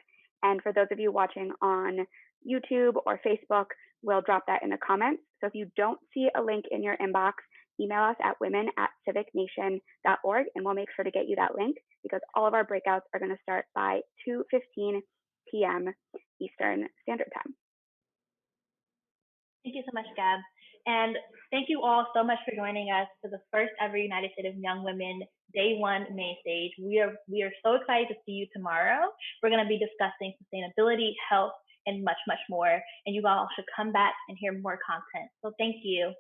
And for those of you watching on YouTube or Facebook, we'll drop that in the comments. So if you don't see a link in your inbox, email us at women@civicnation.org and we'll make sure to get you that link because all of our breakouts are going to start by 2:15 p.m. Eastern Standard Time. Thank you so much, Gab. And thank you all so much for joining us for the first ever United States of Young Women Day One main stage. We are so excited to see you tomorrow. We're going to be discussing sustainability, health, and much, much more. And you all should come back and hear more content. So thank you.